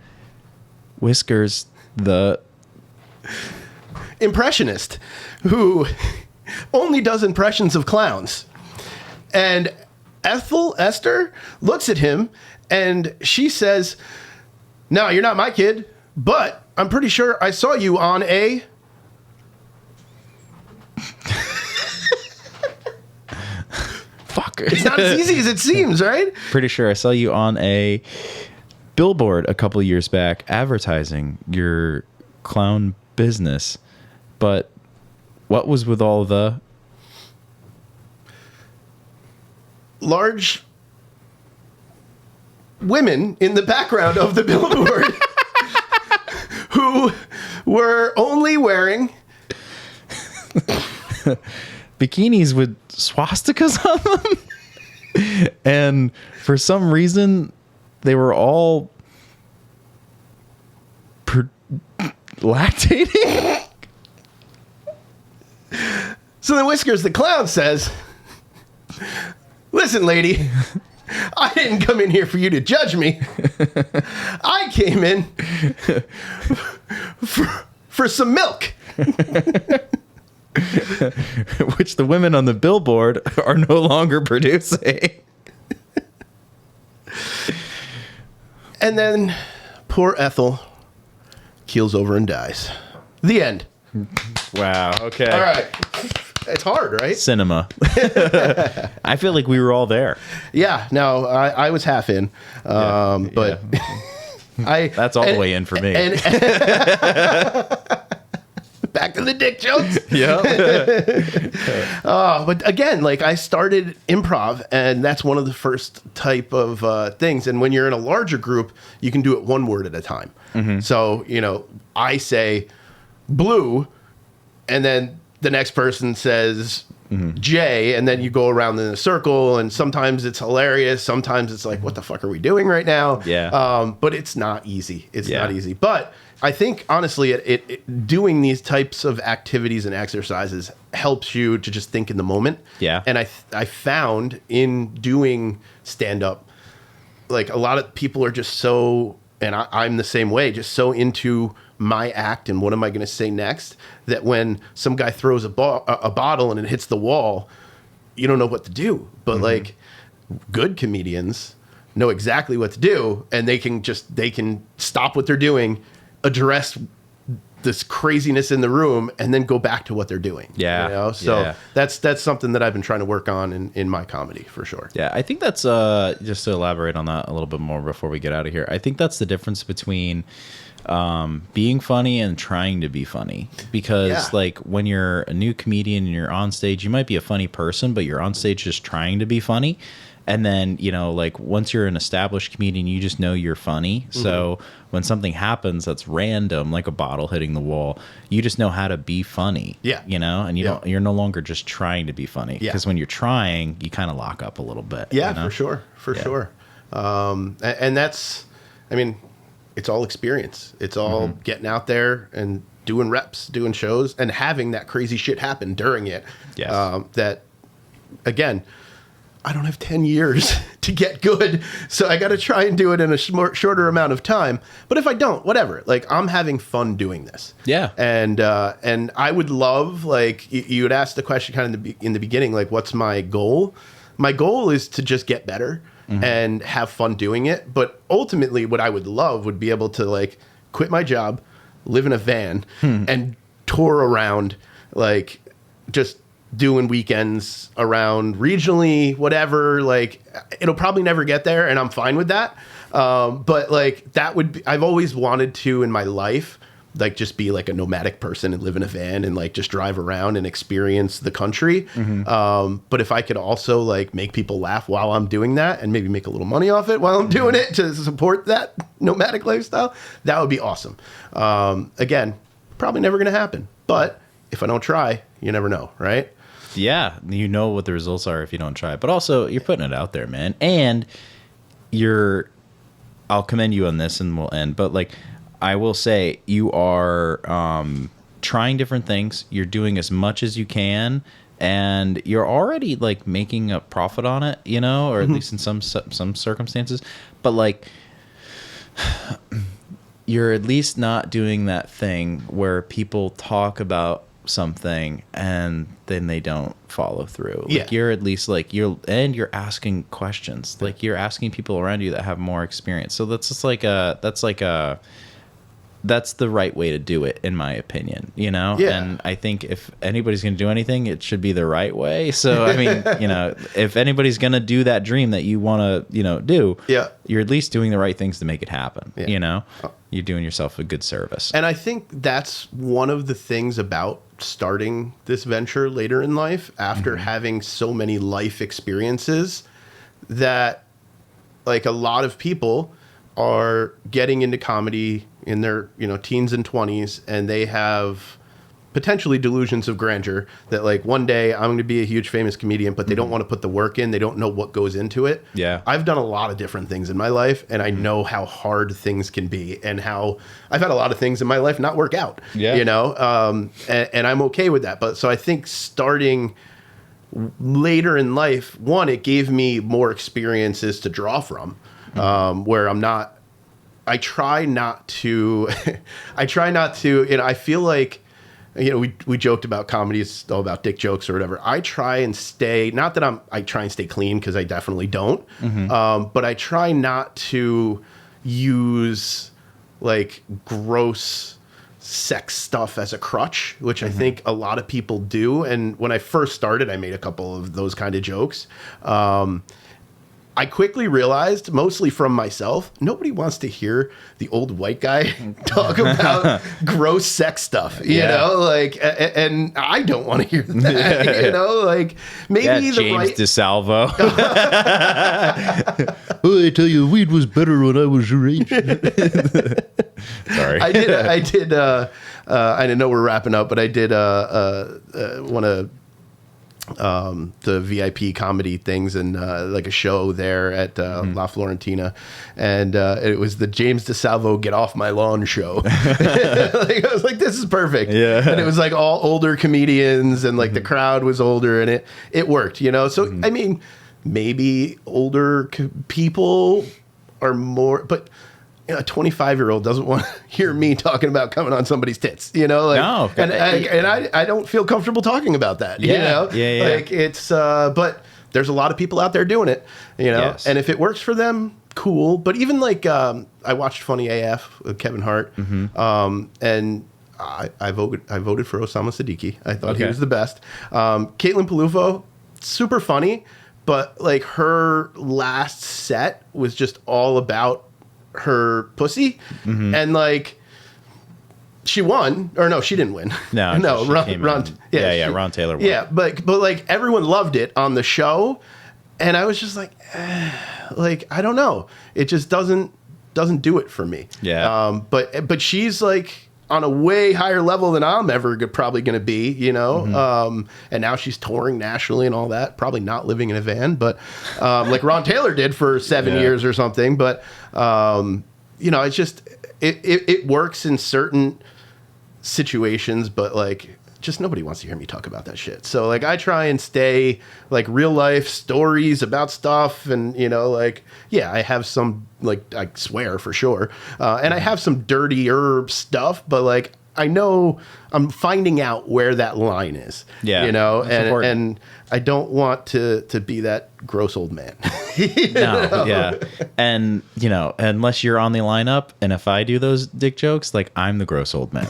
Whiskers, the..." impressionist who only does impressions of clowns. And Esther looks at him and she says, "No, you're not my kid, but I'm pretty sure I saw you on a..." Fuck. It's not as easy as it seems, right? Pretty sure I saw you on a billboard a couple years back advertising your clown business. But what was with all the large women in the background of the billboard who were only wearing bikinis with swastikas on them? And for some reason, they were all lactating? So then Whiskers the clown says, "Listen, lady, I didn't come in here for you to judge me. I came in for some milk." Which the women on the billboard are no longer producing. And then poor Ethel keels over and dies. The end. Wow. Okay. All right. It's hard, right? Cinema. I feel like we were all there. Yeah. No, I was half in, but that's all the way in for me. And back to the dick jokes. Yeah. But again, like I started improv, and that's one of the first type of things. And when you're in a larger group, you can do it one word at a time. Mm-hmm. So I say blue, and then the next person says J, and then you go around in a circle, and sometimes it's hilarious. Sometimes it's like, what the fuck are we doing right now? Yeah. But it's not easy. It's not easy. But I think, honestly, it doing these types of activities and exercises helps you to just think in the moment. Yeah. And I found in doing stand-up, like a lot of people are just so, and I'm the same way, just so into my act and what am I going to say next, that when some guy throws a bottle and it hits the wall, you don't know what to do. But like good comedians know exactly what to do, and they can stop what they're doing, address this craziness in the room, and then go back to what they're doing. Yeah. So that's something that I've been trying to work on in my comedy for sure. Yeah. I think that's just to elaborate on that a little bit more before we get out of here. I think that's the difference between being funny and trying to be funny, because like when you're a new comedian and you're on stage, you might be a funny person, but you're on stage just trying to be funny. And then, like once you're an established comedian, you just know you're funny. Mm-hmm. So when something happens that's random, like a bottle hitting the wall, you just know how to be funny. Yeah. And you're no longer just trying to be funny. Because when you're trying, you kind of lock up a little bit. Yeah, for sure. For sure. And that's, it's all experience. It's all getting out there and doing reps, doing shows, and having that crazy shit happen during it. Yes. That again, I don't have 10 years to get good, so I got to try and do it in a shorter amount of time. But if I don't, whatever. Like, I'm having fun doing this. Yeah. And I would love, like, you had asked the question kind of in the beginning, like, what's my goal? My goal is to just get better and have fun doing it. But ultimately, what I would love would be able to, like, quit my job, live in a van, and tour around, like, just doing weekends around regionally, whatever. Like, it'll probably never get there, and I'm fine with that. But like, that would be, I've always wanted to in my life, like, just be like a nomadic person and live in a van and like just drive around and experience the country. But if I could also like make people laugh while I'm doing that and maybe make a little money off it while I'm doing it to support that nomadic lifestyle, that would be awesome. Again, probably never going to happen, but if I don't try, you never know, right? Yeah, you know what the results are if you don't try. But also, you're putting it out there, man. And I'll commend you on this and we'll end. But, like, I will say you are trying different things. You're doing as much as you can. And you're already, like, making a profit on it, you know? Or at least in some circumstances. But, like, you're at least not doing that thing where people talk about something and then they don't follow through. Like, you're at least like you're asking questions. Like, you're asking people around you that have more experience. So that's just that's the right way to do it, in my opinion, you know? Yeah. And I think if anybody's going to do anything, it should be the right way. So, I mean, you know, if anybody's going to do that dream that you want to, you know, do, you're at least doing the right things to make it happen, you know? You're doing yourself a good service. And I think that's one of the things about starting this venture later in life, after having so many life experiences, that like a lot of people are getting into comedy in their, you know, teens and 20s, and they have potentially delusions of grandeur that like one day I'm going to be a huge famous comedian, but they don't want to put the work in. They don't know what goes into it. Yeah. I've done a lot of different things in my life, and I know how hard things can be, and how I've had a lot of things in my life not work out, you know? And I'm okay with that. But so I think starting later in life, one, it gave me more experiences to draw from, where I try not to, you know, I feel like, you know, we joked about comedy is all about dick jokes or whatever. I try and stay, not that I try and stay clean, because I definitely don't, but I try not to use like gross sex stuff as a crutch, which I think a lot of people do. And when I first started, I made a couple of those kind of jokes. I quickly realized, mostly from myself, nobody wants to hear the old white guy talk about gross sex stuff, you know, like, and I don't want to hear that, you know, like maybe the James right DeSalvo. Oh, I tell you, weed was better when I was your age. Sorry. I did, I know we're wrapping up, but I did one of the VIP comedy things, and like a show there at La Florentina, and it was the James DeSalvo Get Off My Lawn show. Like, I was like, this is perfect. And it was like all older comedians, and like the crowd was older, and it worked, you know? So, I mean, maybe older people are more, but you know, a 25-year-old doesn't want to hear me talking about coming on somebody's tits, you know? Like, no. And I don't feel comfortable talking about that, you know? Like, it's, but there's a lot of people out there doing it, you know? And if it works for them, cool. But even like, I watched Funny AF with Kevin Hart, and I voted for Osama Siddiqui. I thought he was the best. Caitlin Palufo, super funny, but like her last set was just all about her pussy, and like she won, or no, she didn't win. No, Ron Taylor won. Yeah, but like everyone loved it on the show, and I was just like, like I don't know, it just doesn't do it for me. But she's like on a way higher level than I'm ever probably going to be, you know? And now she's touring nationally and all that, probably not living in a van, but like Ron Taylor did for 7 years or something. But, you know, it's just, it works in certain situations, but like just nobody wants to hear me talk about that shit. So like I try and stay like real life stories about stuff, and you know, like yeah, I have some like I swear for sure, and I have some dirty herb stuff, but like I know I'm finding out where that line is. Yeah, you know, important. and I don't want to be that gross old man. No, yeah. And, you know, unless you're on the lineup, and if I do those dick jokes, like, I'm the gross old man.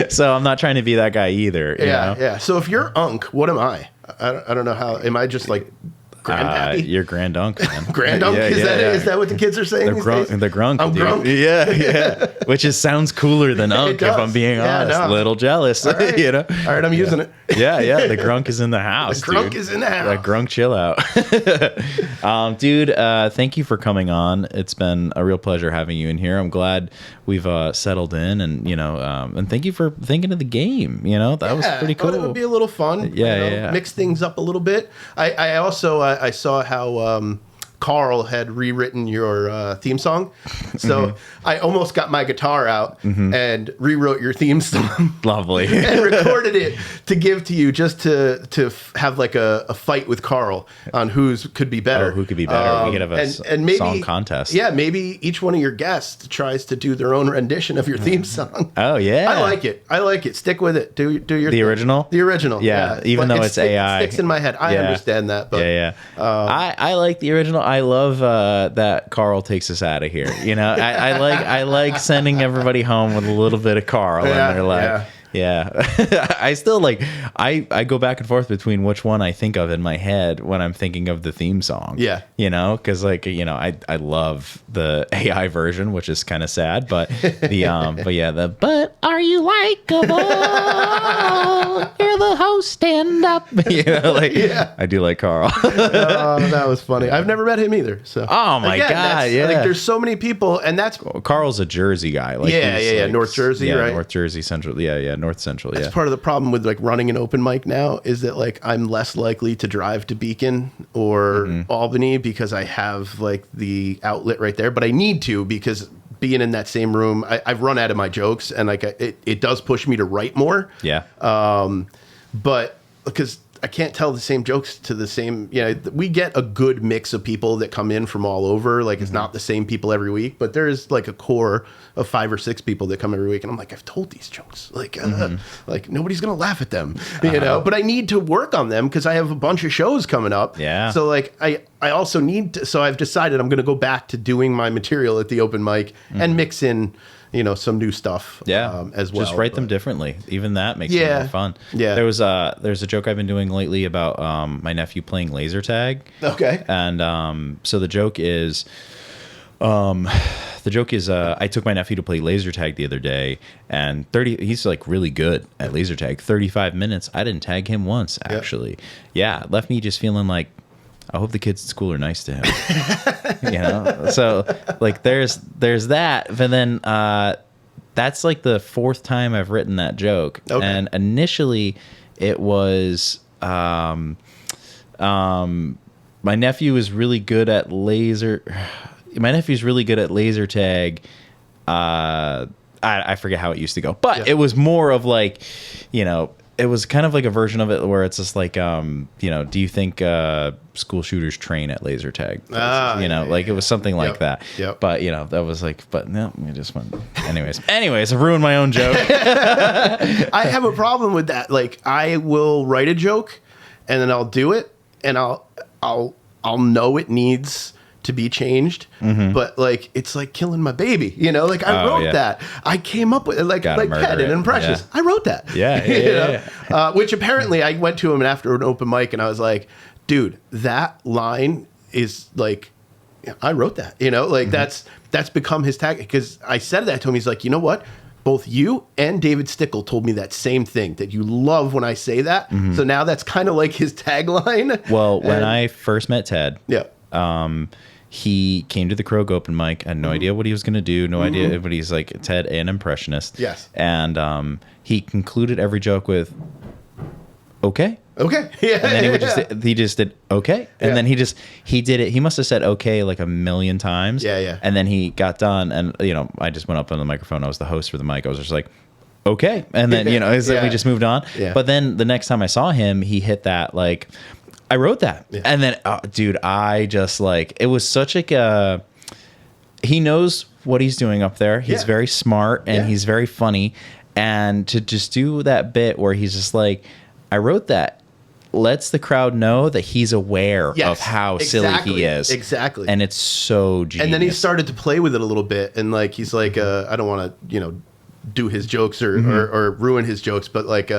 So I'm not trying to be that guy either. You know? Yeah. So if you're Unk, what am I? I don't know how. Am I just like Granddaddy? You're Grand Unk, man. Grand Unk? Is that what the kids are saying these days? The grunk, I'm dude. grunk? Yeah. Which sounds cooler than Unk, if I'm being honest. no. Little jealous, All right. you know? All right, I'm using it. Yeah. The grunk is in the house, The grunk dude. is in the house. That grunk chill out. Dude, thank you for coming on. It's been a real pleasure having you in here. I'm glad we've settled in, and, you know, and thank you for thinking of the game. You know, that was pretty cool. I thought it would be a little fun. Yeah. Mix things up a little bit. I also I saw how Carl had rewritten your theme song, so I almost got my guitar out and rewrote your theme song. Lovely. And recorded it to give to you, just to have like a fight with Carl on whose could be better. Oh, who could be better? We could have a maybe, song contest. Yeah, maybe each one of your guests tries to do their own rendition of your theme song. Oh, yeah. I like it. Stick with it. Do your The thing. original? The original. Yeah, even But though it's AI. Sticks in my head. I understand that. But Yeah. I like the original. I love that Carl takes us out of here. You know, I like sending everybody home with a little bit of Carl, and they're like, yeah. I still like, I go back and forth between which one I think of in my head when I'm thinking of the theme song. Yeah. You know, because like, you know, I love the AI version, which is kind of sad, but the, but are you likable? You're the host, stand up. You know, like, I do like Carl. Oh, that was funny. I've never met him either. So. Oh my God. Yeah. Like, there's so many people, and that's Carl's a Jersey guy. Like, like, North Jersey, right? North Jersey Central. Yeah. North Central. That's part of the problem with like running an open mic now, is that like I'm less likely to drive to Beacon or Albany because I have like the outlet right there, but I need to, because being in that same room, I've run out of my jokes, and like it does push me to write more. Yeah. But because I can't tell the same jokes to the same, you know, we get a good mix of people that come in from all over. Like, it's not the same people every week, but there is like a core of 5 or 6 people that come every week. And I'm like, I've told these jokes. Like, like nobody's going to laugh at them, you know, but I need to work on them because I have a bunch of shows coming up. Yeah. So like, I also need to, so I've decided I'm going to go back to doing my material at the open mic and mix in, you know, some new stuff as well. Just write them differently. Even that makes it more fun. Yeah. There's a joke I've been doing lately about my nephew playing laser tag. Okay. And so the joke is I took my nephew to play laser tag the other day, and he's like really good at laser tag. 35 minutes. I didn't tag him once, actually. Yeah. It left me just feeling like, I hope the kids at school are nice to him. You know? So like there's that, but then that's like the 4th time I've written that joke. Okay. And initially it was my nephew is really good at laser tag. I forget how it used to go, but it was more of like, you know, it was kind of like a version of it where it's just like, you know, do you think school shooters train at laser tag? You know, like it was something like that. Yep. But, you know, that was like, but no, I just went. Anyways, I ruined my own joke. I have a problem with that. Like, I will write a joke and then I'll do it, and I'll know it needs to be changed, but like it's like killing my baby, you know. Like I wrote that. I came up with it, like Pet and Impressions. I wrote that. Yeah. Which apparently I went to him after an open mic, and I was like, dude, that line is like, I wrote that. You know, like that's become his tag, because I said that to him. He's like, you know what? Both you and David Stickle told me that same thing, that you love when I say that. So now that's kind of like his tagline. Well, when I first met Ted, he came to the Krog open mic. I had no idea what he was going to do. No idea. But he's like, Ted, an impressionist. Yes. And he concluded every joke with, okay. Okay. Yeah. And then he just did okay. And then he did it. He must have said okay like a million times. Yeah. And then he got done. And, you know, I just went up on the microphone. I was the host for the mic. I was just like, okay. And then, it's like we just moved on. Yeah. But then the next time I saw him, he hit that, like, I wrote that. Yeah. And then, dude, I just like, it was such like he knows what he's doing up there. He's very smart and he's very funny. And to just do that bit where he's just like, I wrote that, lets the crowd know that he's aware of how silly he is. Exactly. And it's so genius. And then he started to play with it a little bit. And like, he's like, I don't want to, do his jokes or ruin his jokes. But like,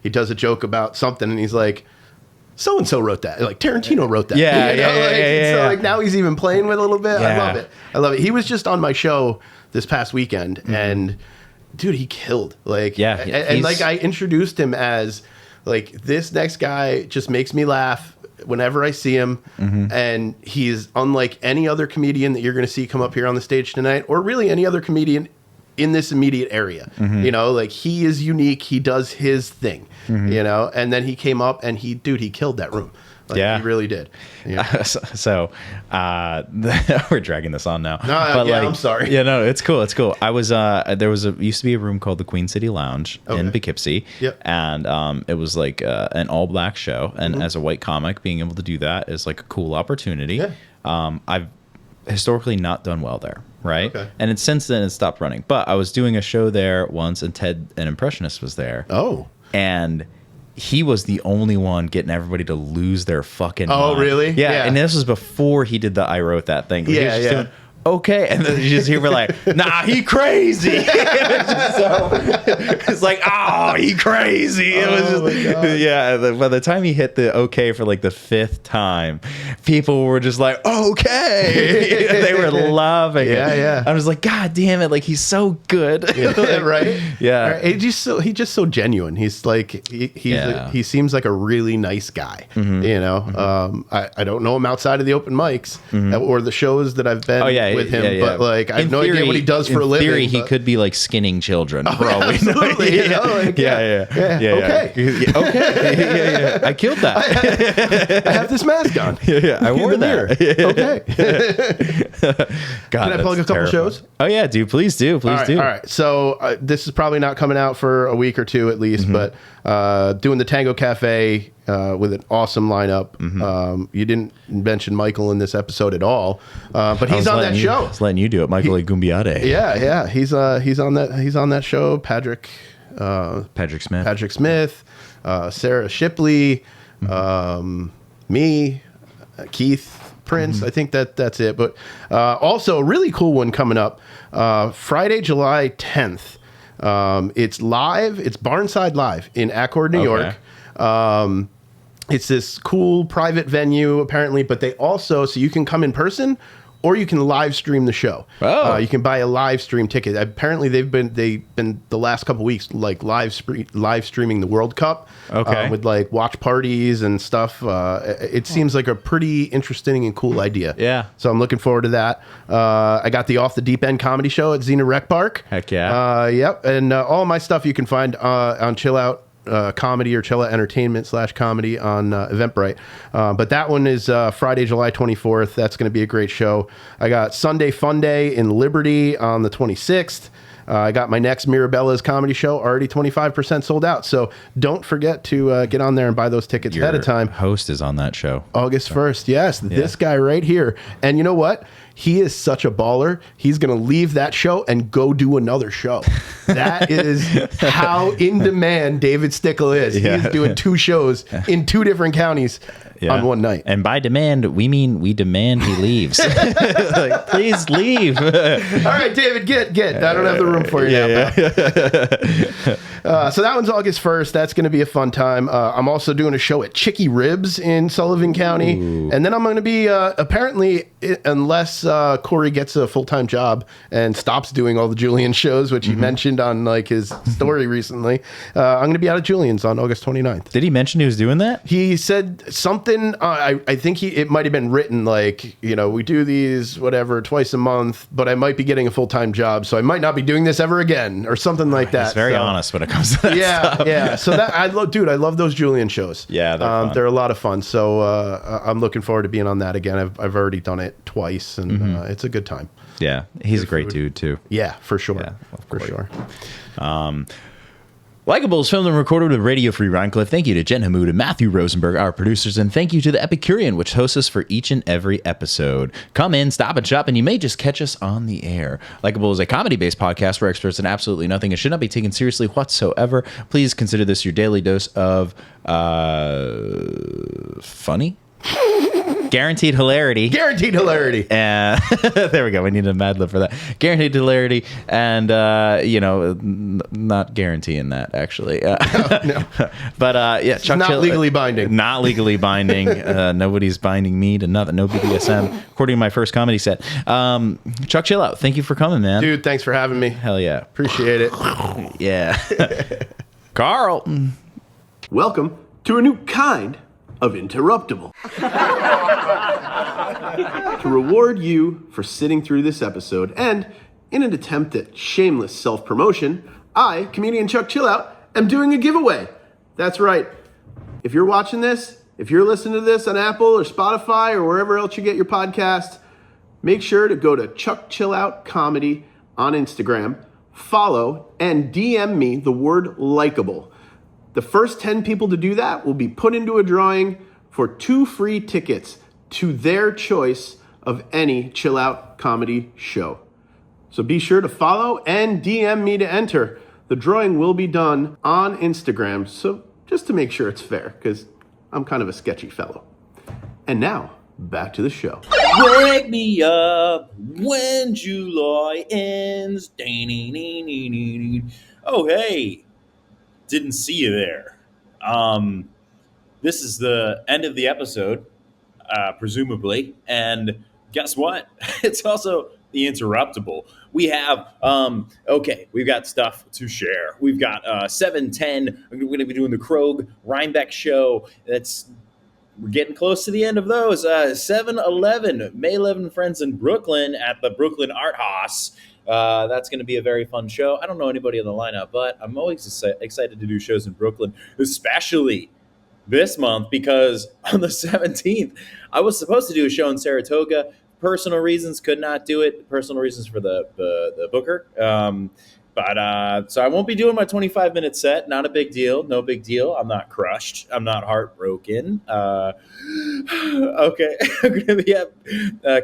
he does a joke about something and he's like, so-and-so wrote that. Like Tarantino wrote that. So like now he's even playing with it a little bit. Yeah. I love it. He was just on my show this past weekend and dude, he killed. Like, and like I introduced him as like, this next guy just makes me laugh whenever I see him. And he's unlike any other comedian that you're going to see come up here on the stage tonight, or really any other comedian in this immediate area. Like he is unique. He does his thing, and then he came up and he killed that room. Like, he really did. So we're dragging this on now. But I'm sorry. Yeah, no, it's cool. It's cool. I was there used to be a room called the Queen City Lounge in Poughkeepsie. Yep. And it was like an all black show. And as a white comic, being able to do that is like a cool opportunity. Yeah. I've historically not done well there. Right. Okay. And since then it stopped running. But I was doing a show there once and Ted, an impressionist, was there. Oh. And he was the only one getting everybody to lose their fucking mind. Oh, really? Yeah. And this was before he did the I wrote that thing. He was just doing, okay. And then you just hear like, nah, he crazy. It's like, oh, he crazy. It was just, by the time he hit the okay for like the 5th time, people were just like, okay. They were loving it. Yeah. I was like, God damn it. Like, he's so good. Right. Yeah. Right. He's just so genuine. He's like, he seems like a really nice guy, I don't know him outside of the open mics or the shows that I've been with him, but like I have no idea what he does for a living. In theory, he could be like skinning children. Absolutely. Okay. I killed that. I have this mask on. I wore that. Okay. God, can I plug a couple shows? Oh yeah, dude. Please do. All right. So this is probably not coming out for a week or two at least, but doing the Tango Cafe with an awesome lineup. You didn't mention Michael in this episode at all, but he's on that show. I was letting you do it, Michael Gumbiade. Yeah. He's on that show. Patrick Smith, Sarah Shipley, me, Keith Prince. I think that's it. But also a really cool one coming up Friday, July 10th. It's live. It's Barnside Live in Accord, New York. It's this cool private venue apparently, but they also, so you can come in person or you can live stream the show. You can buy a live stream ticket. Apparently they've been the last couple weeks like live streaming the World Cup with like watch parties and stuff. It seems like a pretty interesting and cool idea. Yeah. So I'm looking forward to that. I got the Off the Deep End comedy show at Xena Rec Park. Heck yeah. Yep. And all my stuff you can find on Chillout Comedy or Chillout Entertainment /comedy on Eventbrite. But that one is Friday, July 24th. That's going to be a great show. I got Sunday Fun Day in Liberty on the 26th. I got my next Mirabella's comedy show already 25% sold out. So don't forget to get on there and buy those tickets ahead of time. Host is on that show. August 1st. Yes. This guy right here. And you know what? He is such a baller. He's going to leave that show and go do another show. That is how in demand David Stickle is. Yeah. He's doing 2 shows in 2 different counties on one night. And by demand, we mean we demand he leaves. Like, please leave. All right, David, get. I don't have the room for you now. So that one's August 1st. That's going to be a fun time. I'm also doing a show at Chicky Ribs in Sullivan County. Ooh. And then I'm going to be, apparently, unless Corey gets a full-time job and stops doing all the Julian shows, which he mentioned on like his story recently, I'm going to be out at Julian's on August 29th. Did he mention he was doing that? He said something. I think it might have been written like, we do these, whatever, twice a month, but I might be getting a full-time job, so I might not be doing this ever again, or something like that. He's very honest when it comes to that stuff. Yeah. So that I love those Julian shows. Yeah, they're a lot of fun. So I'm looking forward to being on that again. I've already done it twice, and it's a good time. Yeah, he's a great dude too. Yeah, for sure. Yeah, for sure. Likeable is filmed and recorded with Radio Free Rhinecliff. Thank you to Jen Hamoud and Matthew Rosenberg, our producers, and thank you to the Epicurean, which hosts us for each and every episode. Come in, stop and shop, and you may just catch us on the air. Likeable is a comedy-based podcast for experts in absolutely nothing and should not be taken seriously whatsoever. Please consider this your daily dose of funny? Guaranteed hilarity. Guaranteed hilarity. And there we go. We need a Mad Lib for that. Guaranteed hilarity, and not guaranteeing that actually. No. But yeah, Chuck not legally binding. Not legally binding. Nobody's binding me to nothing. No BDSM. According to my first comedy set. Chuck Chillout, thank you for coming, man. Dude, thanks for having me. Hell yeah. Appreciate it. Yeah. Carl. Welcome to a new kind of interruptible. To reward you for sitting through this episode, and in an attempt at shameless self-promotion, I, comedian Chuck Chillout, am doing a giveaway. That's right. If you're watching this, if you're listening to this on Apple or Spotify or wherever else you get your podcast, make sure to go to Chuck Chillout Comedy on Instagram, follow, and DM me the word Likeable. The first 10 people to do that will be put into a drawing for 2 free tickets to their choice of any Chill Out comedy show. So be sure to follow and DM me to enter. The drawing will be done on Instagram, so just to make sure it's fair, because I'm kind of a sketchy fellow. And now, back to the show. Wake me up when July ends. Oh, hey. Didn't see you there. This is the end of the episode, presumably. And guess what? It's also the interruptible. We have, we've got stuff to share. We've got 7:10. We're going to be doing the Krog Rhinebeck show. We're getting close to the end of those. 7-11, May 11 Friends in Brooklyn at the Brooklyn Art House. That's going to be a very fun show. I don't know anybody on the lineup, but I'm always excited to do shows in Brooklyn, especially this month, because on the 17th, I was supposed to do a show in Saratoga. Personal reasons, could not do it. Personal reasons for the booker. So I won't be doing my 25-minute set. Not a big deal. No big deal. I'm not crushed. I'm not heartbroken. Okay. I'm going to be at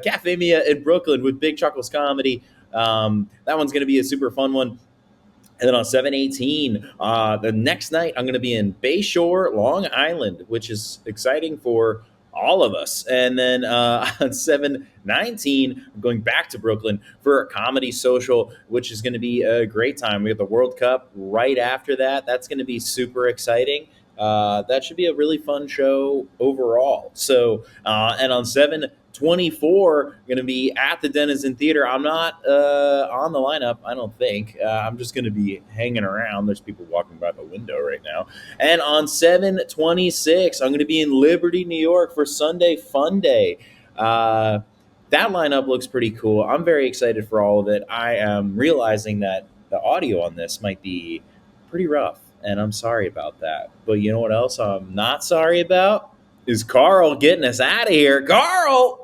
Cafe Mia in Brooklyn with Big Chuckles Comedy. That one's going to be a super fun one. And then on 7/18, the next night, I'm going to be in Bayshore, Long Island, which is exciting for all of us. And then on 7/19, I'm going back to Brooklyn for a comedy social, which is going to be a great time. We have the World Cup right after that. That's going to be super exciting. That should be a really fun show overall. So, and on 7/24, going to be at the Denizen Theater. I'm not on the lineup, I don't think. I'm just going to be hanging around. There's people walking by the window right now. And on 7/26, I'm going to be in Liberty, New York for Sunday Fun Day. That lineup looks pretty cool. I'm very excited for all of it. I am realizing that the audio on this might be pretty rough, and I'm sorry about that. But you know what else I'm not sorry about? Is Carl getting us out of here. Carl!